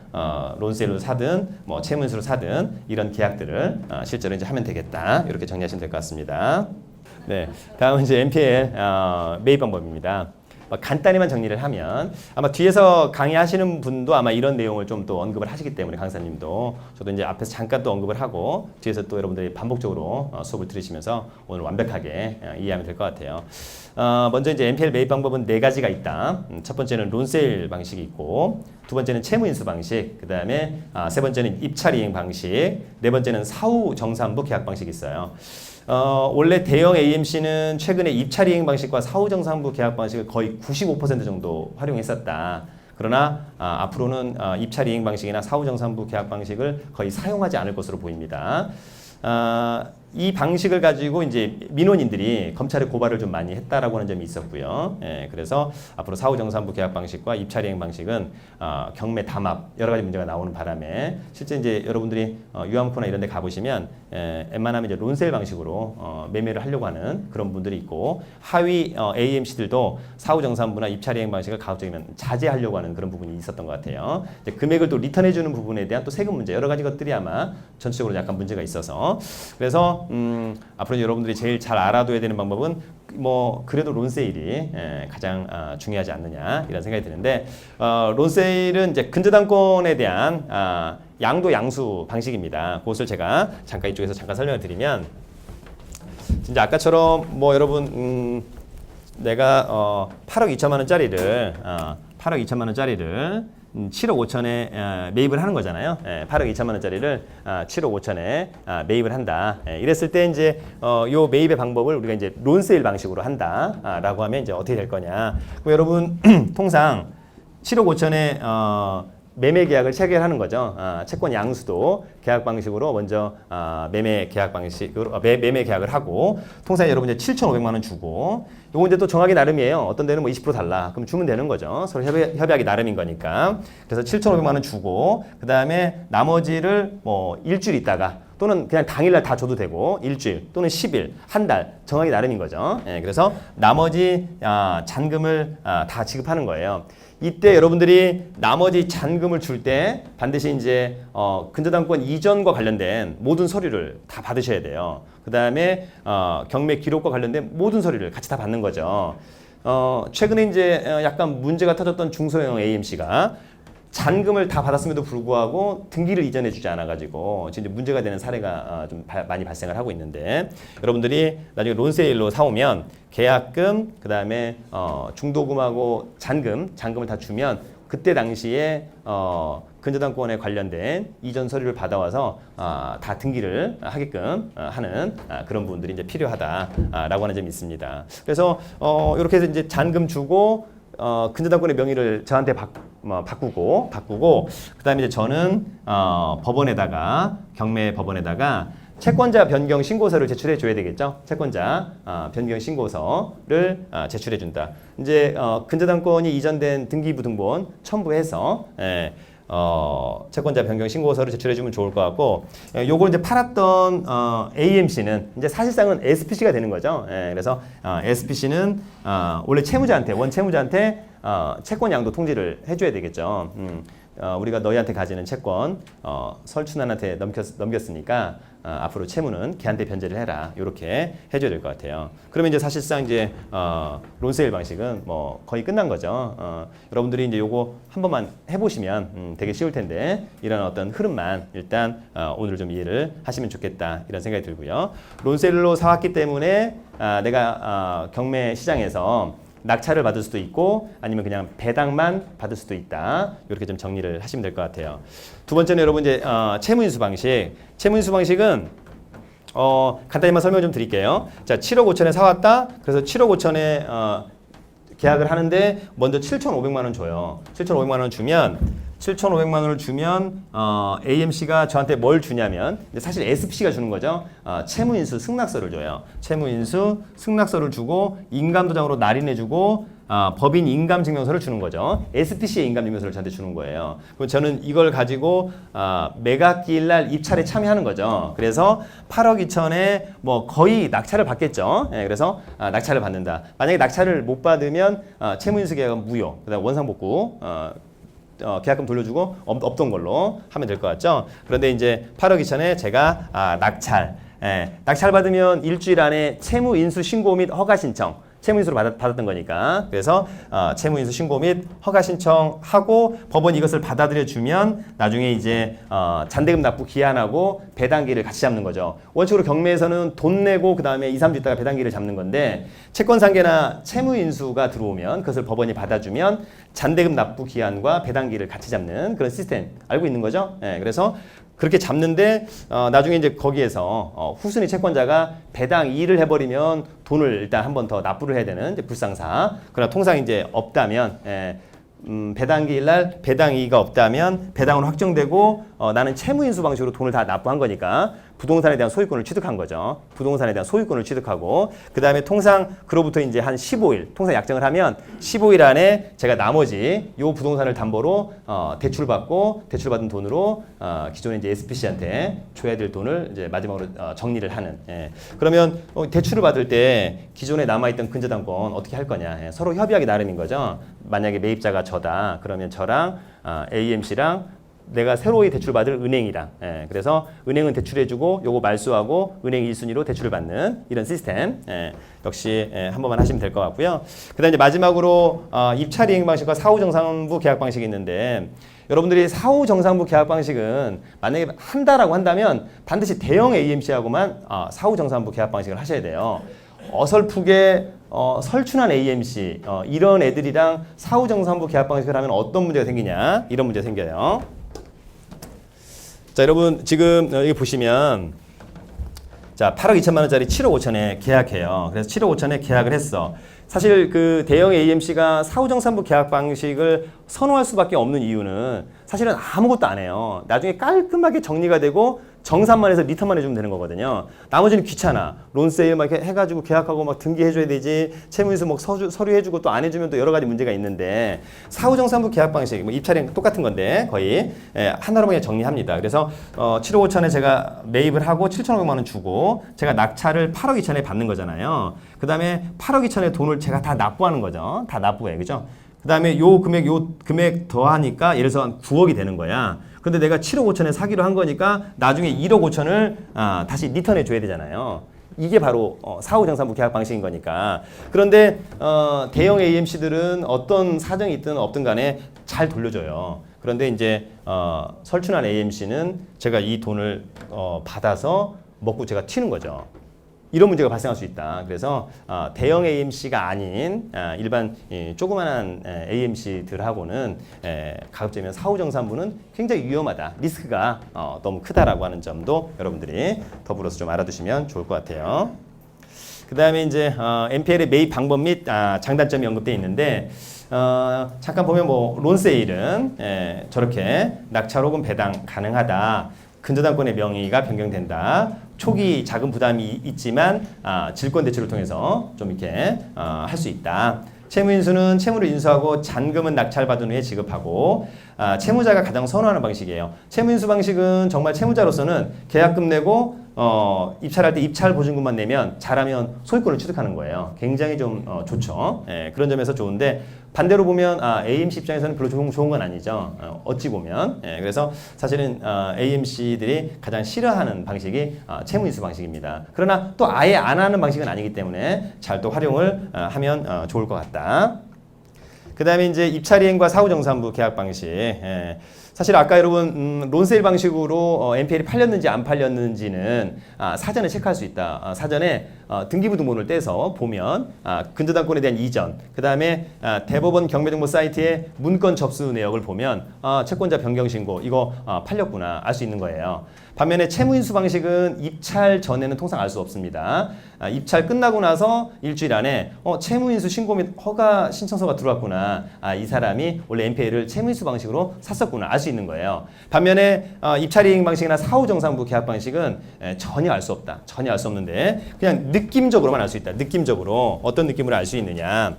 Speaker 1: 론세일로 사든 뭐 채무인수로 사든 이런 계약들을 실제로 이제 하면 되겠다. 이렇게 정리하시면 될 것 같습니다. 네, 다음은 이제 NPL 매입 방법입니다. 간단히만 정리를 하면 아마 뒤에서 강의하시는 분도 아마 이런 내용을 좀 또 언급을 하시기 때문에 강사님도 저도 이제 앞에서 잠깐 또 언급을 하고 뒤에서 또 여러분들이 반복적으로 수업을 들으시면서 오늘 완벽하게 이해하면 될 것 같아요. 먼저 이제 NPL 매입 방법은 4가지가 있다. 첫 번째는 론세일 방식이 있고, 두 번째는 채무인수 방식, 그 다음에 세 번째는 입찰이행 방식, 네 번째는 사후 정산부 계약 방식이 있어요. 원래 대형 AMC는 최근에 입찰이행 방식과 사후정산부 계약 방식을 거의 95% 정도 활용했었다. 그러나 앞으로는 입찰이행 방식이나 사후정산부 계약 방식을 거의 사용하지 않을 것으로 보입니다. 이 방식을 가지고 이제 민원인들이 검찰에 고발을 좀 많이 했다라고 하는 점이 있었고요. 그래서 앞으로 사후정산부 계약 방식과 입찰이행 방식은 경매 담합 여러 가지 문제가 나오는 바람에 실제 이제 여러분들이 유암코나 이런 데 가보시면 웬만하면 이제 론세일 방식으로 매매를 하려고 하는 그런 분들이 있고, 하위 AMC들도 사후정산부나 입찰이행 방식을 가급적이면 자제하려고 하는 그런 부분이 있었던 것 같아요. 이제 금액을 또 리턴해주는 부분에 대한 또 세금 문제 여러 가지 것들이 아마 전체적으로 약간 문제가 있어서, 그래서 앞으로 여러분들이 제일 잘 알아둬야 되는 방법은 뭐 그래도 론세일이 가장 중요하지 않느냐 이런 생각이 드는데, 론세일은 이제 근저당권에 대한 양도 양수 방식입니다. 그것을 제가 잠깐 이쪽에서 잠깐 설명을 드리면, 진짜 아까처럼 뭐 여러분 내가 8억 2천만 원짜리를 7억 5천에 매입을 하는 거잖아요. 8억 2천만 원짜리를 7억 5천에 매입을 한다. 이랬을 때 이제 요 매입의 방법을 우리가 이제 론세일 방식으로 한다라고 하면 이제 어떻게 될 거냐? 그럼 여러분 통상 7억 5천에 매매 계약을 체결하는 거죠. 채권 양수도 계약 방식으로 먼저 매매 계약 방식으로 매매 계약을 하고 통상 여러분 이제 7,500만 원 주고 요거 이제 또 정하기 나름이에요. 어떤 데는 뭐 20% 달라. 그럼 주면 되는 거죠. 서로 협의하기 나름인 거니까. 그래서 7,500만 원 주고 그다음에 나머지를 뭐 일주일 있다가 또는 그냥 당일날 다 줘도 되고 일주일 또는 10일, 한 달 정하기 나름인 거죠. 예, 그래서 나머지 잔금을 다 지급하는 거예요. 이때 여러분들이 나머지 잔금을 줄 때 반드시 이제 근저당권 이전과 관련된 모든 서류를 다 받으셔야 돼요. 그 다음에 경매 기록과 관련된 모든 서류를 같이 다 받는 거죠. 최근에 이제 약간 문제가 터졌던 중소형 AMC가 잔금을 다 받았음에도 불구하고 등기를 이전해 주지 않아가지고 지금 이제 문제가 되는 사례가 좀 많이 발생을 하고 있는데 여러분들이 나중에 론세일로 사오면 계약금 그 다음에 중도금하고 잔금을 다 주면 그때 당시에 근저당권에 관련된 이전 서류를 받아와서 다 등기를 하게끔 하는 그런 부분들이 이제 필요하다라고 하는 점이 있습니다. 그래서 이렇게 해서 이제 잔금 주고 근저당권의 명의를 저한테 바꾸고 그다음에 이제 저는 법원에다가 경매 법원에다가 채권자 변경 신고서를 제출해 줘야 되겠죠. 채권자 변경 신고서를 제출해 준다. 이제 근저당권이 이전된 등기부 등본 첨부해서 채권자 변경 신고서를 제출해 주면 좋을 것 같고 요걸 이제 팔았던 AMC는 이제 사실상은 SPC가 되는 거죠. 그래서 SPC는 원래 원 채무자한테 채권 양도 통지를 해줘야 되겠죠. 우리가 너희한테 가지는 채권 설춘환한테 넘겼으니까 앞으로 채무는 걔한테 변제를 해라. 이렇게 해줘야 될 것 같아요. 그러면 이제 사실상 이제 론세일 방식은 뭐 거의 끝난 거죠. 여러분들이 이제 요거 한 번만 해보시면 되게 쉬울 텐데 이런 어떤 흐름만 일단 오늘 좀 이해를 하시면 좋겠다 이런 생각이 들고요. 론세일로 사왔기 때문에 내가 경매 시장에서 낙찰을 받을 수도 있고 아니면 그냥 배당만 받을 수도 있다. 이렇게 좀 정리를 하시면 될 것 같아요. 두 번째는 여러분 이제 채무인수 방식. 채무인수 방식은 간단히만 설명 좀 드릴게요. 자, 7억 5천에 사왔다. 그래서 7억 5천에 계약을 하는데 먼저 7,500만 원 줘요. 7,500만 원 주면 7,500만 원을 주면 AMC가 저한테 뭘 주냐면 사실 SPC가 주는 거죠. 채무인수 승낙서를 줘요. 채무인수 승낙서를 주고 인감도장으로 날인해주고 법인 인감증명서를 주는 거죠. SPC의 인감증명서를 저한테 주는 거예요. 그럼 저는 이걸 가지고 매각기일 날 입찰에 참여하는 거죠. 그래서 8억 2천에 뭐 거의 낙찰을 받겠죠. 그래서 낙찰을 받는다. 만약에 낙찰을 못 받으면 채무인수 계약은 무효. 그다음 원상복구. 계약금 돌려주고 없던 걸로 하면 될 것 같죠. 그런데 이제 8억 2천에 제가 낙찰 받으면 일주일 안에 채무인수 신고 및 허가 신청 채무인수로 받았던 거니까 그래서 채무인수 신고 및 허가 신청하고 법원이 이것을 받아들여 주면 나중에 이제 잔대금 납부 기한하고 배당기를 같이 잡는 거죠. 원칙으로 경매에서는 돈 내고 그 다음에 2, 3주 있다가 배당기를 잡는 건데 채권상계나 채무인수가 들어오면 그것을 법원이 받아주면 잔대금 납부 기한과 배당기를 같이 잡는 그런 시스템 알고 있는 거죠. 그래서 그렇게 잡는데 나중에 이제 거기에서 후순위 채권자가 배당 2를 해버리면 돈을 일단 한 번 더 납부를 해야 되는 이제 불상사. 그러나 통상 이제 없다면 배당기일 날 배당 2가 없다면 배당으로 확정되고 나는 채무인수 방식으로 돈을 다 납부한 거니까 부동산에 대한 소유권을 취득한 거죠. 부동산에 대한 소유권을 취득하고 그 다음에 통상 그로부터 이제 한 15일 통상 약정을 하면 15일 안에 제가 나머지 요 부동산을 담보로 대출받은 돈으로 기존에 이제 SPC한테 줘야 될 돈을 이제 마지막으로 정리를 하는. 그러면 대출을 받을 때 기존에 남아있던 근저당권 어떻게 할 거냐. 서로 협의하기 나름인 거죠. 만약에 매입자가 저다 그러면 저랑 AMC랑 내가 새로이 대출받을 은행이랑 그래서 은행은 대출해주고 요거 말소하고 은행 1순위로 대출을 받는 이런 시스템 역시 한 번만 하시면 될 것 같고요. 그 다음에 이제 마지막으로 입찰 이행 방식과 사후정상부 계약 방식이 있는데 여러분들이 사후정상부 계약 방식은 만약에 한다라고 한다면 반드시 대형 AMC하고만 사후정상부 계약 방식을 하셔야 돼요. 어설프게 설춘한 AMC 이런 애들이랑 사후정상부 계약 방식을 하면 어떤 문제가 생기냐 이런 문제가 생겨요. 자, 여러분 지금 여기 보시면 자 8억 2천만 원짜리 7억 5천에 계약해요. 그래서 7억 5천에 계약을 했어. 사실 그 대형 AMC가 사후정상부 계약 방식을 선호할 수밖에 없는 이유는 사실은 아무것도 안 해요. 나중에 깔끔하게 정리가 되고 정산만 해서 리턴만 해주면 되는 거거든요. 나머지는 귀찮아. 론세일 막 이렇게 해가지고 계약하고 막 등기해줘야 되지. 채무인수 뭐 서류 해주고 또 안 해주면 또 여러 가지 문제가 있는데 사후정산부 계약 방식, 뭐 입찰이 똑같은 건데 거의 하나로 그냥 정리합니다. 그래서 7억 5천에 제가 매입을 하고 7,500만 원 주고 제가 낙찰을 8억 2천에 받는 거잖아요. 그 다음에 8억 2천의 돈을 제가 다 납부하는 거죠. 다 납부해, 그죠? 그 다음에 요 금액 더하니까 예를 들어서 한 9억이 되는 거야. 근데 내가 7억 5천에 사기로 한 거니까 나중에 1억 5천을 다시 리턴해 줘야 되잖아요. 이게 바로 사후정산부 계약 방식인 거니까. 그런데 대형 AMC들은 어떤 사정이 있든 없든 간에 잘 돌려줘요. 그런데 이제 설춘한 AMC는 제가 이 돈을 받아서 먹고 제가 튀는 거죠. 이런 문제가 발생할 수 있다. 그래서 대형 AMC가 아닌 일반 조그만한 AMC들하고는 가급적이면 사후정산부는 굉장히 위험하다. 리스크가 너무 크다라고 하는 점도 여러분들이 더불어서 좀 알아두시면 좋을 것 같아요. 그 다음에 이제 NPL의 매입 방법 및 장단점이 언급되어 있는데 잠깐 보면 뭐 론세일은 저렇게 낙찰 혹은 배당 가능하다. 근저당권의 명의가 변경된다. 초기 자금 부담이 있지만 질권 대출을 통해서 좀 이렇게 할 수 있다. 채무인수는 채무를 인수하고 잔금은 낙찰받은 후에 지급하고 채무자가 가장 선호하는 방식이에요. 채무인수 방식은 정말 채무자로서는 계약금 내고 입찰할 때 입찰 보증금만 내면 잘하면 소유권을 취득하는 거예요. 굉장히 좀 좋죠. 그런 점에서 좋은데 반대로 보면 AMC 입장에서는 별로 좋은 건 아니죠. 어찌 보면. 그래서 사실은 AMC들이 가장 싫어하는 방식이 채무인수 방식입니다. 그러나 또 아예 안 하는 방식은 아니기 때문에 잘 또 활용을 하면 좋을 것 같다. 그 다음에 이제 입찰이행과 사후정산부 계약 방식. 사실 아까 여러분 론세일 방식으로 NPL이 팔렸는지 안 팔렸는지는 사전에 체크할 수 있다. 사전에 등기부 등본을 떼서 보면 근저당권에 대한 이전, 그 다음에 대법원 경매정보 사이트의 문건 접수 내역을 보면 채권자 변경 신고 이거 팔렸구나 알 수 있는 거예요. 반면에 채무인수 방식은 입찰 전에는 통상 알 수 없습니다. 입찰 끝나고 나서 일주일 안에 채무인수 신고 및 허가 신청서가 들어왔구나. 이 사람이 원래 NPL을 채무인수 방식으로 샀었구나 알 수 있는 거예요. 반면에 입찰이행 방식이나 사후정산부 계약 방식은 전혀 알 수 없다. 전혀 알 수 없는데 그냥 느낌적으로만 알 수 있다. 느낌적으로 어떤 느낌으로 알 수 있느냐.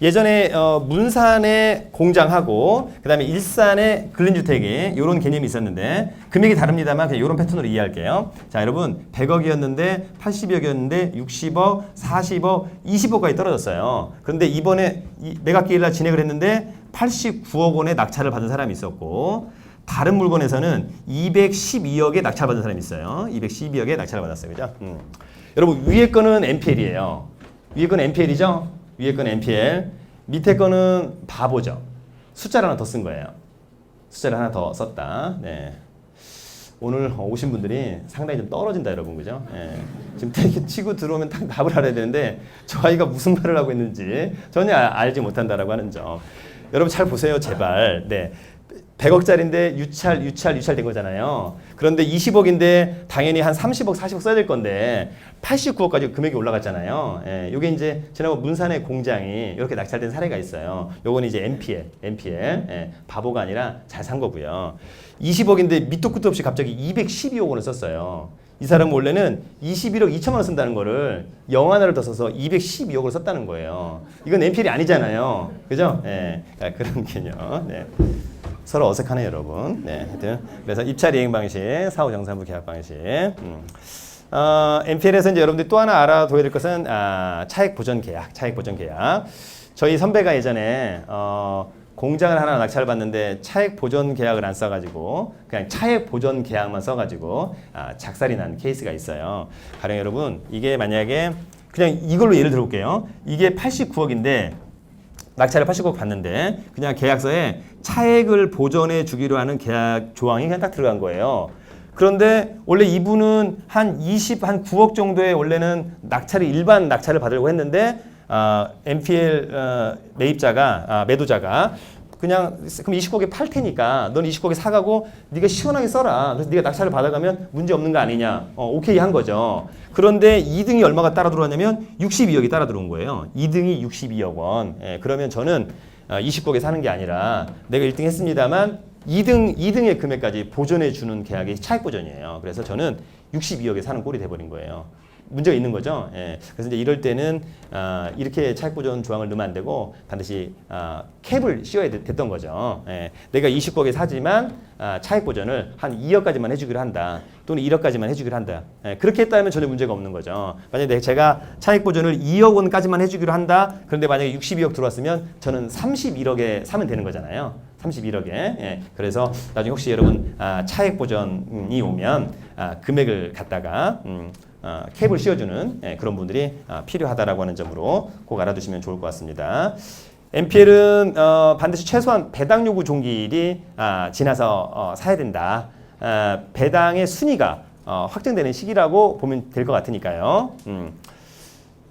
Speaker 1: 예전에 문산의 공장하고 그 다음에 일산의 근린주택이 이런 개념이 있었는데 금액이 다릅니다만 그냥 이런 패턴으로 이해할게요. 자 여러분 100억이었는데 80억이었는데 60억, 40억, 20억까지 떨어졌어요. 그런데 이번에 매각기일날 진행을 했는데 89억 원의 낙찰을 받은 사람이 있었고 다른 물건에서는 212억에 낙찰받은 사람이 있어요. 212억에 낙찰을 받았어요. 그죠? 여러분 위에 거는 NPL이에요. 위에 거는 NPL이죠? 위에 건 NPL, 밑에 거는 바보죠. 숫자를 하나 더 쓴 거예요. 숫자를 하나 더 썼다. 네. 오늘 오신 분들이 상당히 좀 떨어진다, 여러분, 그죠? 네. 지금 이렇게 치고 들어오면 딱 답을 알아야 되는데 저 아이가 무슨 말을 하고 있는지 전혀 알지 못한다라고 하는 점. 여러분 잘 보세요, 제발. 네. 100억짜리인데 유찰된 거잖아요. 그런데 20억인데 당연히 한 30억, 40억 써야 될 건데 89억까지 금액이 올라갔잖아요. 이게 이제 지난번 문산의 공장이 이렇게 낙찰된 사례가 있어요. 요건 이제 NPL. 바보가 아니라 잘 산 거고요. 20억인데 밑도 끝도 없이 갑자기 212억 원을 썼어요. 이 사람은 원래는 21억 2천만 원 쓴다는 거를 영 하나를 더 써서 212억을 썼다는 거예요. 이건 NPL이 아니잖아요. 그죠? 그런 개념. 네. 서로 어색하네요, 여러분. 네, 하여튼 그래서 입찰 이행 방식, 사후정산부 계약 방식. NPL에서 이제 여러분들이 또 하나 알아둬야 될 것은 차액 보전 계약. 저희 선배가 예전에 공장을 하나 낙찰을 받는데 차액 보전 계약을 안 써가지고 그냥 차액 보전 계약만 써가지고 작살이 난 케이스가 있어요. 가령 여러분 이게 만약에 그냥 이걸로 예를 들어볼게요. 이게 89억인데 낙찰을 80억 받는데 그냥 계약서에 차액을 보전해 주기로 하는 계약 조항이 그냥 딱 들어간 거예요. 그런데 원래 이분은 한 9억 정도의 원래는 일반 낙찰을 받으려고 했는데 NPL 매도자가 그냥 그럼 29억에 팔 테니까 넌 29억에 사가고 네가 시원하게 써라. 그래서 네가 낙찰을 받아가면 문제 없는 거 아니냐. 오케이 한 거죠. 그런데 2등이 얼마가 따라 들어왔냐면 62억이 따라 들어온 거예요. 2등이 62억 원. 그러면 저는 29억에 사는 게 아니라 내가 1등 했습니다만 2등의 금액까지 보존해 주는 계약이 차익 보전이에요. 그래서 저는 62억에 사는 꼴이 돼버린 거예요. 문제가 있는 거죠. 예. 그래서 이제 이럴 때는 이렇게 차익 보존 조항을 넣으면 안 되고 반드시 캡을 씌워야 됐던 거죠. 예. 내가 29억에 사지만 차익 보전을 한 2억까지만 해주기로 한다. 또는 1억까지만 해주기로 한다. 예. 그렇게 했다면 전혀 문제가 없는 거죠. 만약에 제가 차익 보전을 2억 원까지만 해주기로 한다. 그런데 만약에 62억 들어왔으면 저는 31억에 사면 되는 거잖아요. 31억에. 예. 그래서 나중에 혹시 여러분 차익 보전이 오면 금액을 갖다가 캡을 씌워주는 그런 분들이 필요하다라고 하는 점으로 꼭 알아두시면 좋을 것 같습니다. NPL은 반드시 최소한 배당 요구 종기일이 지나서 사야 된다. 배당의 순위가 확정되는 시기라고 보면 될 것 같으니까요.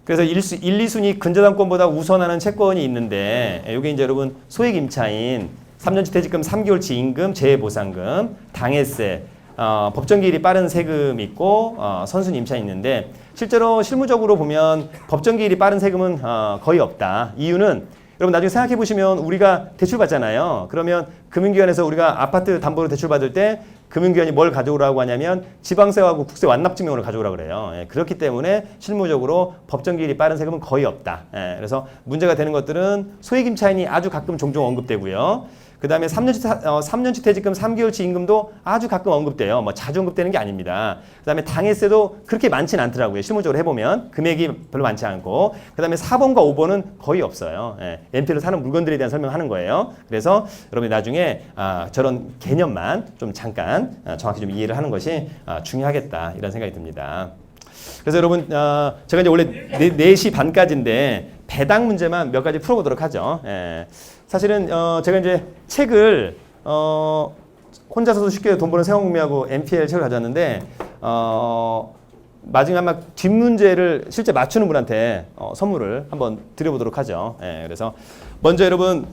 Speaker 1: 그래서 1, 2순위 근저당권보다 우선하는 채권이 있는데 이게 이제 여러분 소액 임차인 3년치 퇴직금, 3개월치 임금, 재보상금, 당해세, 법정기일이 빠른 세금 있고 선순위 임차 있는데 실제로 실무적으로 보면 법정기일이 빠른 세금은 거의 없다. 이유는 여러분 나중에 생각해 보시면 우리가 대출 받잖아요. 그러면 금융기관에서 우리가 아파트 담보로 대출 받을 때 금융기관이 뭘 가져오라고 하냐면 지방세하고 국세 완납증명을 가져오라고 그래요. 예, 그렇기 때문에 실무적으로 법정기일이 빠른 세금은 거의 없다. 예, 그래서 문제가 되는 것들은 소액 임차인이 아주 가끔 종종 언급되고요. 그 다음에 3년치 퇴직금 3개월치 임금도 아주 가끔 언급돼요. 뭐 자주 언급되는 게 아닙니다. 그 다음에 당해세도 그렇게 많지는 않더라고요. 실무적으로 해보면 금액이 별로 많지 않고 그 다음에 4번과 5번은 거의 없어요. 예, NPL로 사는 물건들에 대한 설명하는 거예요. 그래서 여러분이 나중에 저런 개념만 좀 잠깐 정확히 좀 이해를 하는 것이 중요하겠다 이런 생각이 듭니다. 그래서 여러분 제가 이제 원래 4시 반까지인데 배당 문제만 몇 가지 풀어보도록 하죠. 예. 사실은 제가 이제 책을 혼자서도 쉽게 돈 버는 생활공매하고 NPL 책을 가져왔는데 마지막 뒷문제를 실제 맞추는 분한테 선물을 한번 드려보도록 하죠. 예, 그래서 먼저 여러분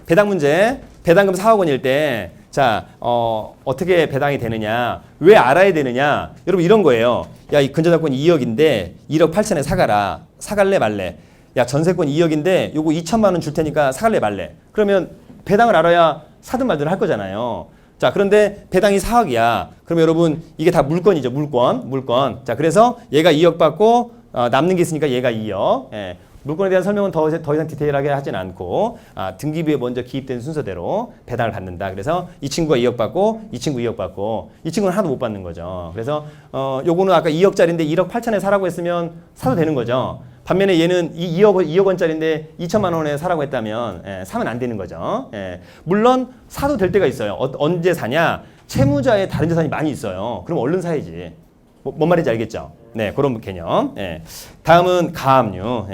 Speaker 1: 배당 문제, 배당금 4억 원일 때 자, 어떻게 배당이 되느냐, 왜 알아야 되느냐, 여러분 이런 거예요. 야, 이 근저당권 2억인데 1억 8천에 사가라. 사갈래 말래. 야, 전세권 2억인데 요거 2천만 원 줄 테니까 사갈래 말래. 그러면 배당을 알아야 사든 말든 할 거잖아요. 자, 그런데 배당이 4억이야. 그러면 여러분 이게 다 물건이죠. 물건. 자, 그래서 얘가 2억 받고 남는 게 있으니까 얘가 2억. 예. 물건에 대한 설명은 더 이상 디테일하게 하진 않고 등기부에 먼저 기입된 순서대로 배당을 받는다. 그래서 이 친구가 2억 받고 이 친구 2억 받고 이 친구는 하나도 못 받는 거죠. 그래서 요거는 아까 2억짜리인데 1억 8천에 사라고 했으면 사도 되는 거죠. 반면에 얘는 2억 원짜리인데 2천만 원에 사라고 했다면 사면 안 되는 거죠. 물론 사도 될 때가 있어요. 언제 사냐? 채무자의 다른 재산이 많이 있어요. 그럼 얼른 사야지. 뭔 말인지 알겠죠? 네, 그런 개념. 다음은 가압류.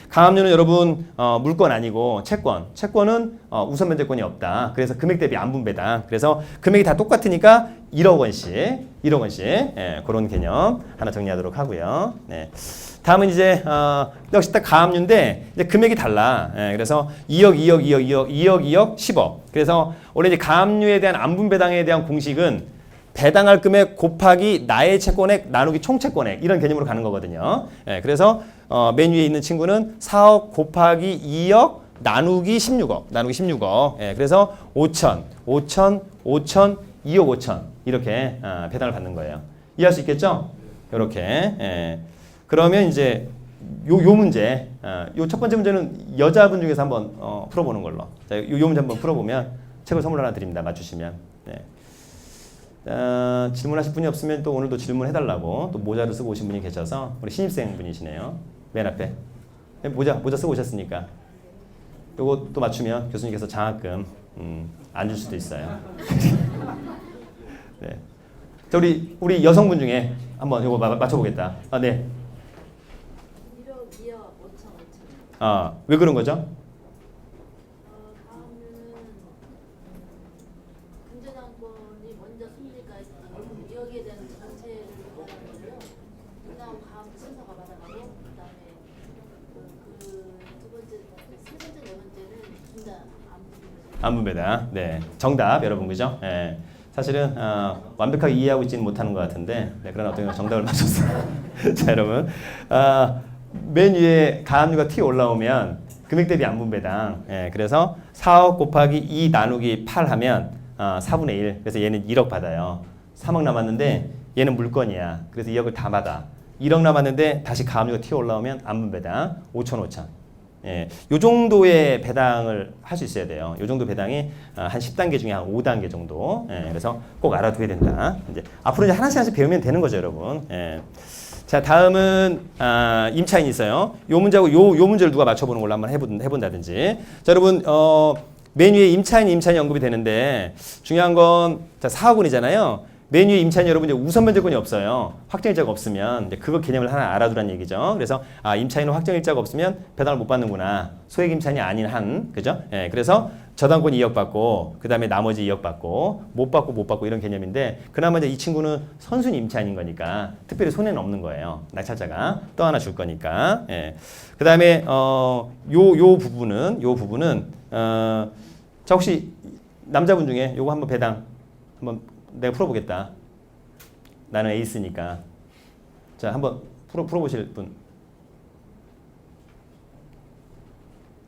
Speaker 1: 가압류는 여러분 물건 아니고 채권. 채권은 우선 면제권이 없다. 그래서 금액 대비 안분배당. 그래서 금액이 다 똑같으니까 1억 원씩. 그런 개념 하나 정리하도록 하고요. 다음은 이제 역시 딱 가압류인데 이제 금액이 달라. 그래서 2억, 10억. 그래서 원래 이제 가압류에 대한 안분배당에 대한 공식은 배당할 금액 곱하기 나의 채권액 나누기 총채권액 이런 개념으로 가는 거거든요. 그래서 맨 위에 있는 친구는 4억 곱하기 2억 나누기 16억. 그래서 5천, 2억 5천 이렇게 배당을 받는 거예요. 이해할 수 있겠죠? 이렇게. 그러면 이제 요 문제, 요 첫 번째 문제는 여자분 중에서 한번 풀어보는 걸로. 자, 요 문제 한번 풀어보면 책을 선물 하나 드립니다. 맞추시면. 질문하실 분이 없으면 또 오늘도 질문해달라고 또 모자를 쓰고 오신 분이 계셔서 우리 신입생 분이시네요. 맨 앞에. 모자 쓰고 오셨으니까. 요거 또 맞추면 교수님께서 장학금 안 줄 수도 있어요. 네. 자, 우리 여성분 중에 한번 요거 맞춰보겠다. 네.
Speaker 3: 1억 2억 5천.
Speaker 1: 왜 그런 거죠?
Speaker 3: 다음은 근저당권이 먼저 승리까지 2억에 대한 전체를 받아가고요. 그다음 다음 순서가 받아가고 그다음에 두 번째, 세 번째, 네 번째는 둘 다
Speaker 1: 안분배당. 네, 정답 여러분 그죠? 사실은 완벽하게 이해하고 있지는 못하는 것 같은데 그런 어떤 정답을 맞췄어요. 자, 여러분 맨 위에 가압류가 튀어 올라오면 금액 대비 안분배당. 예, 그래서 4억 곱하기 2 나누기 8 하면 4분의 1. 그래서 얘는 1억 받아요. 3억 남았는데 얘는 물건이야. 그래서 2억을 다 받아. 1억 남았는데 다시 가압류가 튀어 올라오면 안분배당 5천 5천. 예, 요 정도의 배당을 할 수 있어야 돼요. 요 정도 배당이 한 10단계 중에 한 5단계 정도. 예, 그래서 꼭 알아둬야 된다. 이제 앞으로 이제 하나씩 배우면 되는 거죠, 여러분. 예. 자, 다음은 임차인이 있어요. 요 문제하고 요 문제를 누가 맞춰보는 걸로 한번 해본다든지. 자, 여러분 맨 위에 임차인이 언급이 되는데 중요한 건 자, 4억 원이잖아요. 맨 위에 임차인 여러분 이제 우선 변제권이 없어요. 확정일자가 없으면 이제 그거 개념을 하나 알아두라는 얘기죠. 그래서 임차인은 확정일자가 없으면 배당을 못 받는구나. 소액 임차인이 아닌 한, 그죠? 예, 그래서 저당권 2억 받고 그 다음에 나머지 2억 받고 못 받고 이런 개념인데 그나마 이제 이 친구는 선순위 임차인인 거니까 특별히 손해는 없는 거예요. 낙찰자가 또 하나 줄 거니까. 예. 그 다음에 요 부분은 자 혹시 남자분 중에 요거 한번 배당 한번 내가 풀어보겠다. 나는 에이스니까. 자, 한번 풀어보실 분.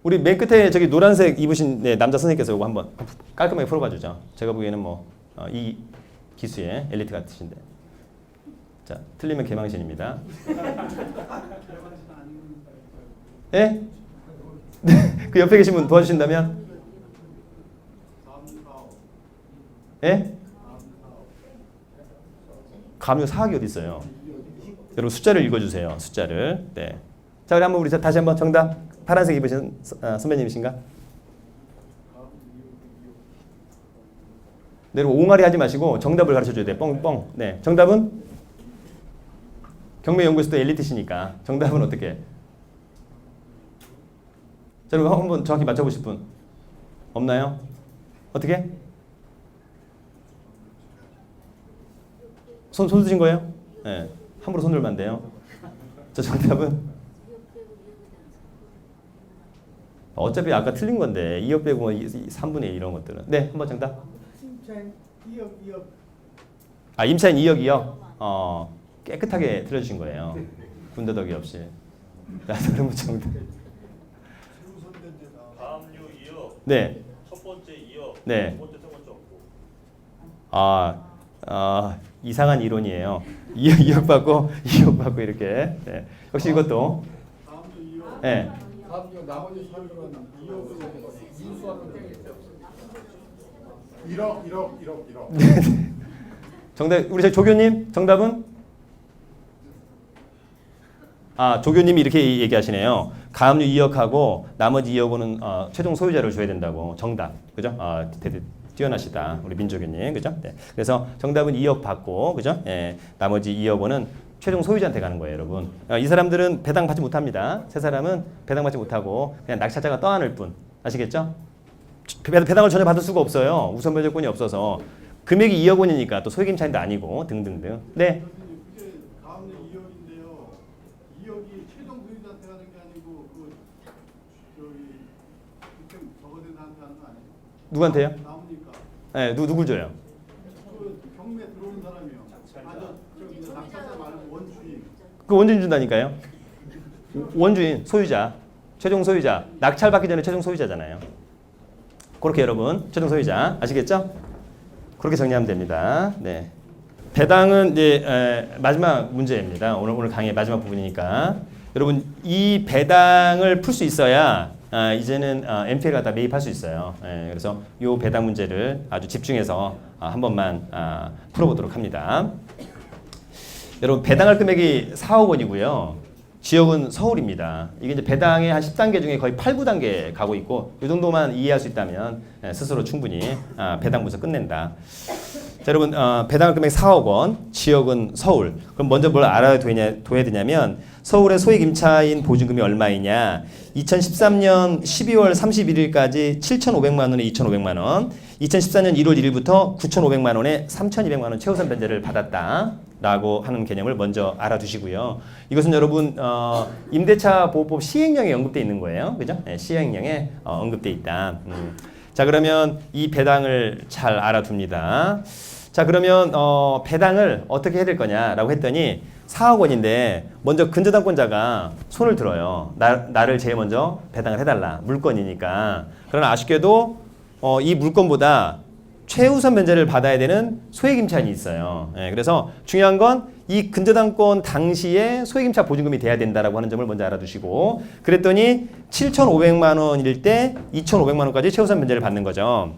Speaker 1: 우리 맨 끝에 저기 노란색 입으신 남자 선생님께서 이거 한번 깔끔하게 풀어봐 주죠. 제가 보기에는 뭐 이 기수의 엘리트 같으신데. 자, 틀리면 개망신입니다. 예? 그 옆에 계신 분 도와주신다면? 예? 가압류 4억이 어디 있어요? 여러분 숫자를 읽어주세요. 숫자를. 네. 자, 우리 한번 우리 다시 한번 정답. 파란색 입으신 선배님이신가? 네, 여러분 옹알이 하지 마시고 정답을 가르쳐줘야 돼. 뻥뻥. 네, 정답은 경매연구소도 엘리트시니까 정답은 어떻게? 자, 여러분 한번 정확히 맞춰보실 분 없나요? 어떻게? 손 드신 거예요? 네. 함부로 손 들면 안 돼요. 자, 정답은? 어차피 아까 틀린 건데 2억 빼고 3분의 1 이런 것들은. 네, 한번 정답.
Speaker 2: 임차인 2억.
Speaker 1: 임차인 2억 2억. 깨끗하게 틀려주신 거예요. 군더더기 없이. 자, 그러면 정답.
Speaker 4: 가압류 2억.
Speaker 1: 네.
Speaker 4: 첫 번째 2억.
Speaker 1: 네.
Speaker 4: 두 번째 세 번째 없고.
Speaker 1: 이상한 이론이에요. 2억 받고 2억 받고 이렇게. 네. 역시 이것도. 네.
Speaker 2: 나머지 사람들은 2억으로 인수하는 되겠죠. 1억.
Speaker 1: 정답 우리 조교님 정답은? 조교님이 이렇게 얘기하시네요. 가압류 2억하고 나머지 2억은 최종 소유자를 줘야 된다고. 정답. 그죠? 뛰어나시다. 우리 민조교님. 그죠? 네. 그래서 정답은 2억 받고 그죠? 예. 나머지 2억 원은 최종 소유자한테 가는 거예요, 여러분. 이 사람들은 배당 받지 못합니다. 세 사람은 배당 받지 못하고 그냥 낙찰자가 떠안을 뿐. 아시겠죠? 배당을 전혀 받을 수가 없어요. 우선 변제권이 없어서. 금액이 2억 원이니까 또 소액 임차인도 아니고 등등등. 네.
Speaker 5: 가압류 2억인데요. 2억이 최종 소유자한테 가는 게 아니고 저거는 한테 하는 거 아니에요?
Speaker 1: 누구한테요?
Speaker 5: 남으니까.
Speaker 1: 네, 누굴 줘요?
Speaker 5: 경매 들어오는 사람이요. 낙찰자 말고 원주인.
Speaker 1: 그 원주인 준다니까요. 원주인, 소유자, 최종 소유자. 낙찰받기 전에 최종 소유자잖아요. 그렇게 여러분, 최종 소유자 아시겠죠? 그렇게 정리하면 됩니다. 네. 배당은 이제 마지막 문제입니다. 오늘 강의의 마지막 부분이니까 여러분 이 배당을 풀 수 있어야 이제는 MPL가 다 매입할 수 있어요. 그래서 이 배당 문제를 아주 집중해서 한 번만 풀어보도록 합니다. 여러분 배당할 금액이 4억 원이고요. 지역은 서울입니다. 이게 이제 배당의 한 10단계 중에 거의 8, 9단계 가고 있고 이 정도만 이해할 수 있다면 스스로 충분히 배당 문서 끝낸다. 자, 여러분 배당할 금액 4억 원, 지역은 서울. 그럼 먼저 뭘 알아둬야 되냐면 서울의 소액 임차인 보증금이 얼마이냐. 2013년 12월 31일까지 7,500만 원에 2,500만 원, 2014년 1월 1일부터 9,500만 원에 3,200만 원 최우선 변제를 받았다. 라고 하는 개념을 먼저 알아두시고요. 이것은 여러분 임대차 보호법 시행령에 언급되어 있는 거예요. 그죠? 네, 시행령에 언급되어 있다. 자, 그러면 이 배당을 잘 알아둡니다. 자, 그러면 배당을 어떻게 해야 될 거냐라고 했더니 4억 원인데 먼저 근저당권자가 손을 들어요. 나를 제일 먼저 배당을 해달라. 물건이니까. 그러나 아쉽게도 이 물건보다 최우선 면제를 받아야 되는 소액임차인이 있어요. 예, 그래서 중요한 건 이 근저당권 당시에 소액임차 보증금이 돼야 된다라고 하는 점을 먼저 알아두시고, 그랬더니 7,500만 원일 때 2,500만 원까지 최우선 면제를 받는 거죠.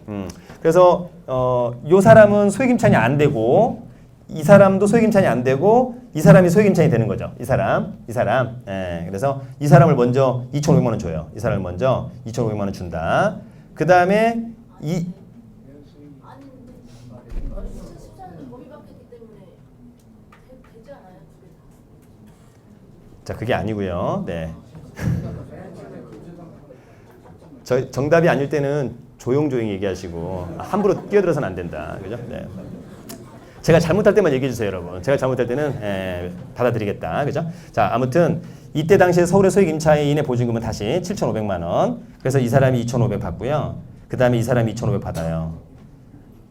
Speaker 1: 그래서 요 사람은 소액임차인이 안 되고, 이 사람도 소액임차인이 안 되고, 이 사람이 소액임차인이 되는 거죠. 이 사람. 예, 그래서 이 사람을 먼저 2,500만 원 줘요. 이 사람을 먼저 2,500만 원 준다. 그 다음에 이
Speaker 3: 아니 근데 2014년에 법이 바뀌었기 때문에 되지 않아요? 두 개 다?
Speaker 1: 자, 그게 아니고요. 네. 정답이 아닐 때는 조용조용히 얘기하시고 함부로 끼어들어서는 안 된다. 그죠? 네. 제가 잘못할 때만 얘기해 주세요, 여러분. 제가 잘못할 때는 받아들이겠다. 그죠? 자, 아무튼 이때 당시에 서울의 소액 임차인의 보증금은 다시 7,500만 원. 그래서 이 사람이 2,500 받고요. 그 다음에 이 사람이 2,500 받아요.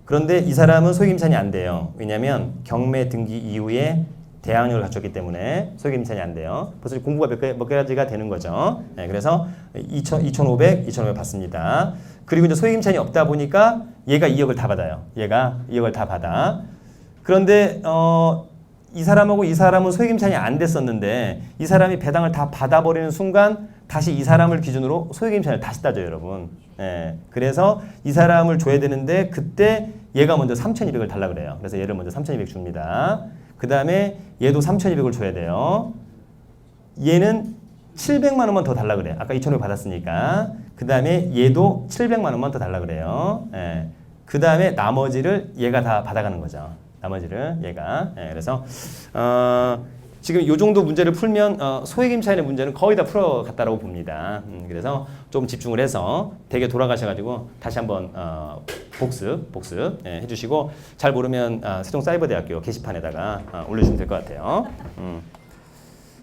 Speaker 1: 그런데 이 사람은 소액 임차인이 안 돼요. 왜냐하면 경매 등기 이후에 대항력을 갖췄기 때문에 소액 임차인이 안 돼요. 벌써 공부가 몇 가지가 되는 거죠. 네, 그래서 2,500 받습니다. 그리고 이제 소액 임차인이 없다 보니까 얘가 2억을 다 받아요. 얘가 2억을 다 받아. 그런데 이 사람하고 이 사람은 소액 임차인이 안 됐었는데 이 사람이 배당을 다 받아버리는 순간 다시 이 사람을 기준으로 소액 임차인을 다시 따져요, 여러분. 예, 그래서 이 사람을 줘야 되는데 그때 얘가 먼저 3,200을 달라 그래요. 그래서 얘를 먼저 3,200 줍니다. 그 다음에 얘도 3,200을 줘야 돼요. 얘는 700만 원만 더 달라 그래요. 아까 2,500 받았으니까. 그 다음에 얘도 700만 원만 더 달라 그래요. 예. 그 다음에 나머지를 얘가 다 받아가는 거죠. 나머지를 얘가. 예. 그래서 지금 이 정도 문제를 풀면 소액 임차인의 문제는 거의 다 풀어갔다라고 봅니다. 그래서 좀 집중을 해서 댁에 돌아가셔가지고 다시 한번 복습 해주시고, 잘 모르면 세종사이버대학교 게시판에다가 올려주시면 될 것 같아요.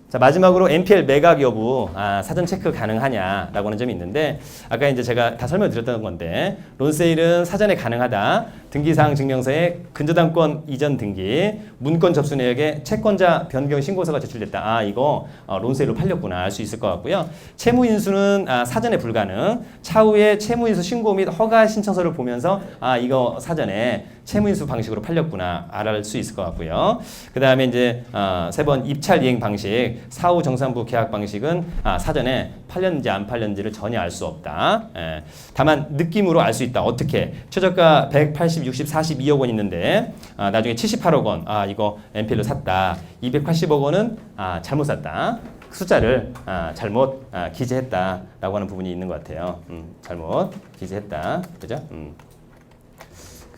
Speaker 1: 자, 마지막으로 NPL 매각 여부 사전 체크 가능하냐라고 하는 점이 있는데, 아까 이제 제가 다 설명드렸던 건데, 론세일은 사전에 가능하다. 등기사항 증명서에 근저당권 이전 등기, 문건 접수 내역에 채권자 변경 신고서가 제출됐다. 이거 론세일로 팔렸구나 알 수 있을 것 같고요. 채무인수는 사전에 불가능. 차후에 채무인수 신고 및 허가 신청서를 보면서 이거 사전에 채무인수 방식으로 팔렸구나 알 수 있을 것 같고요. 그 다음에 이제 세 번 입찰 이행 방식, 사후 정산부 계약 방식은 사전에 팔렸는지 안 팔렸는지를 전혀 알 수 없다. 예. 다만 느낌으로 알 수 있다. 어떻게? 최저가 180, 60, 42억 원 있는데 나중에 78억 원 이거 NPL로 샀다. 280억 원은 잘못 샀다. 숫자를 잘못 기재했다라고 하는 부분이 있는 것 같아요. 잘못 기재했다. 그죠?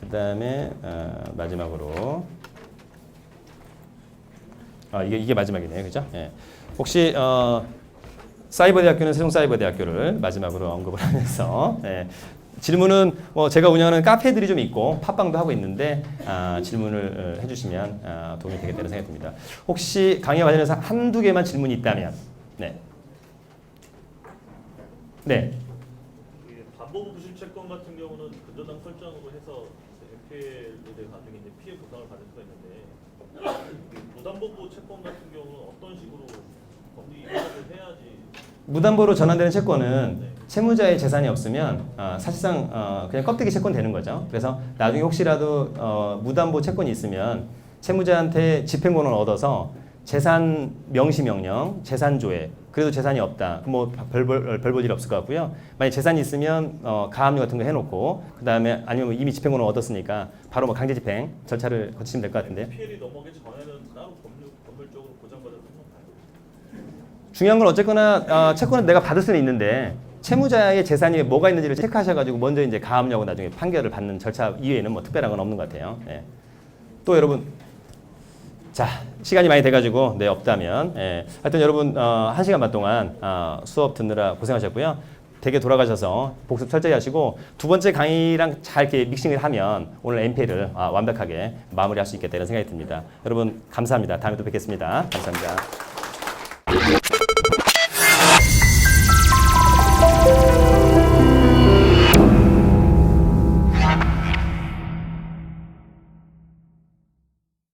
Speaker 1: 그 다음에 마지막으로 이게 마지막이네요. 그죠? 예. 혹시 사이버대학교는 세종사이버대학교를 마지막으로 언급을 하면서 질문은 제가 운영하는 카페들이 좀 있고 팟빵도 하고 있는데 질문을 해주시면 도움이 되겠다는 생각이 듭니다. 혹시 강의와 관련해서 한두 개만 질문이 있다면 네.
Speaker 4: 반복 부실 채권 같은 경우는 근저당 설정으로 해서 NPL로 나중에 이제 피해 보상을 받을 수가 있는데, 무담보부 채권 같은 경우는 어떤 식으로 법리 해석을 해야지?
Speaker 1: 무담보로 전환되는 채권은 채무자의 재산이 없으면 사실상 그냥 껍데기 채권 되는 거죠. 그래서 나중에 혹시라도 무담보 채권이 있으면 채무자한테 집행권을 얻어서 재산 명시 명령, 재산 조회, 그래도 재산이 없다. 뭐 별 볼 일 없을 것 같고요. 만약 재산이 있으면 가압류 같은 거 해놓고, 그 다음에 아니면 이미 집행권을 얻었으니까 바로 뭐 강제 집행 절차를 거치시면 될 것 같은데.
Speaker 4: PL이 넘어가기 전에는 따로 법률적으로 보장받을 수 없나요?
Speaker 1: 중요한 건 어쨌거나 채권은 내가 받을 수는 있는데 채무자의 재산이 뭐가 있는지를 체크하셔가지고 먼저 이제 가압류하고 나중에 판결을 받는 절차 이외에는 뭐 특별한 건 없는 것 같아요. 예. 또 여러분, 자, 시간이 많이 돼가지고 없다면 하여튼 여러분 1시간 반 동안 수업 듣느라 고생하셨고요. 댁에 돌아가셔서 복습 철저히 하시고 두 번째 강의랑 잘 이렇게 믹싱을 하면 오늘 NPL을 완벽하게 마무리할 수 있겠다 이런 생각이 듭니다. 여러분 감사합니다. 다음에 또 뵙겠습니다. 감사합니다.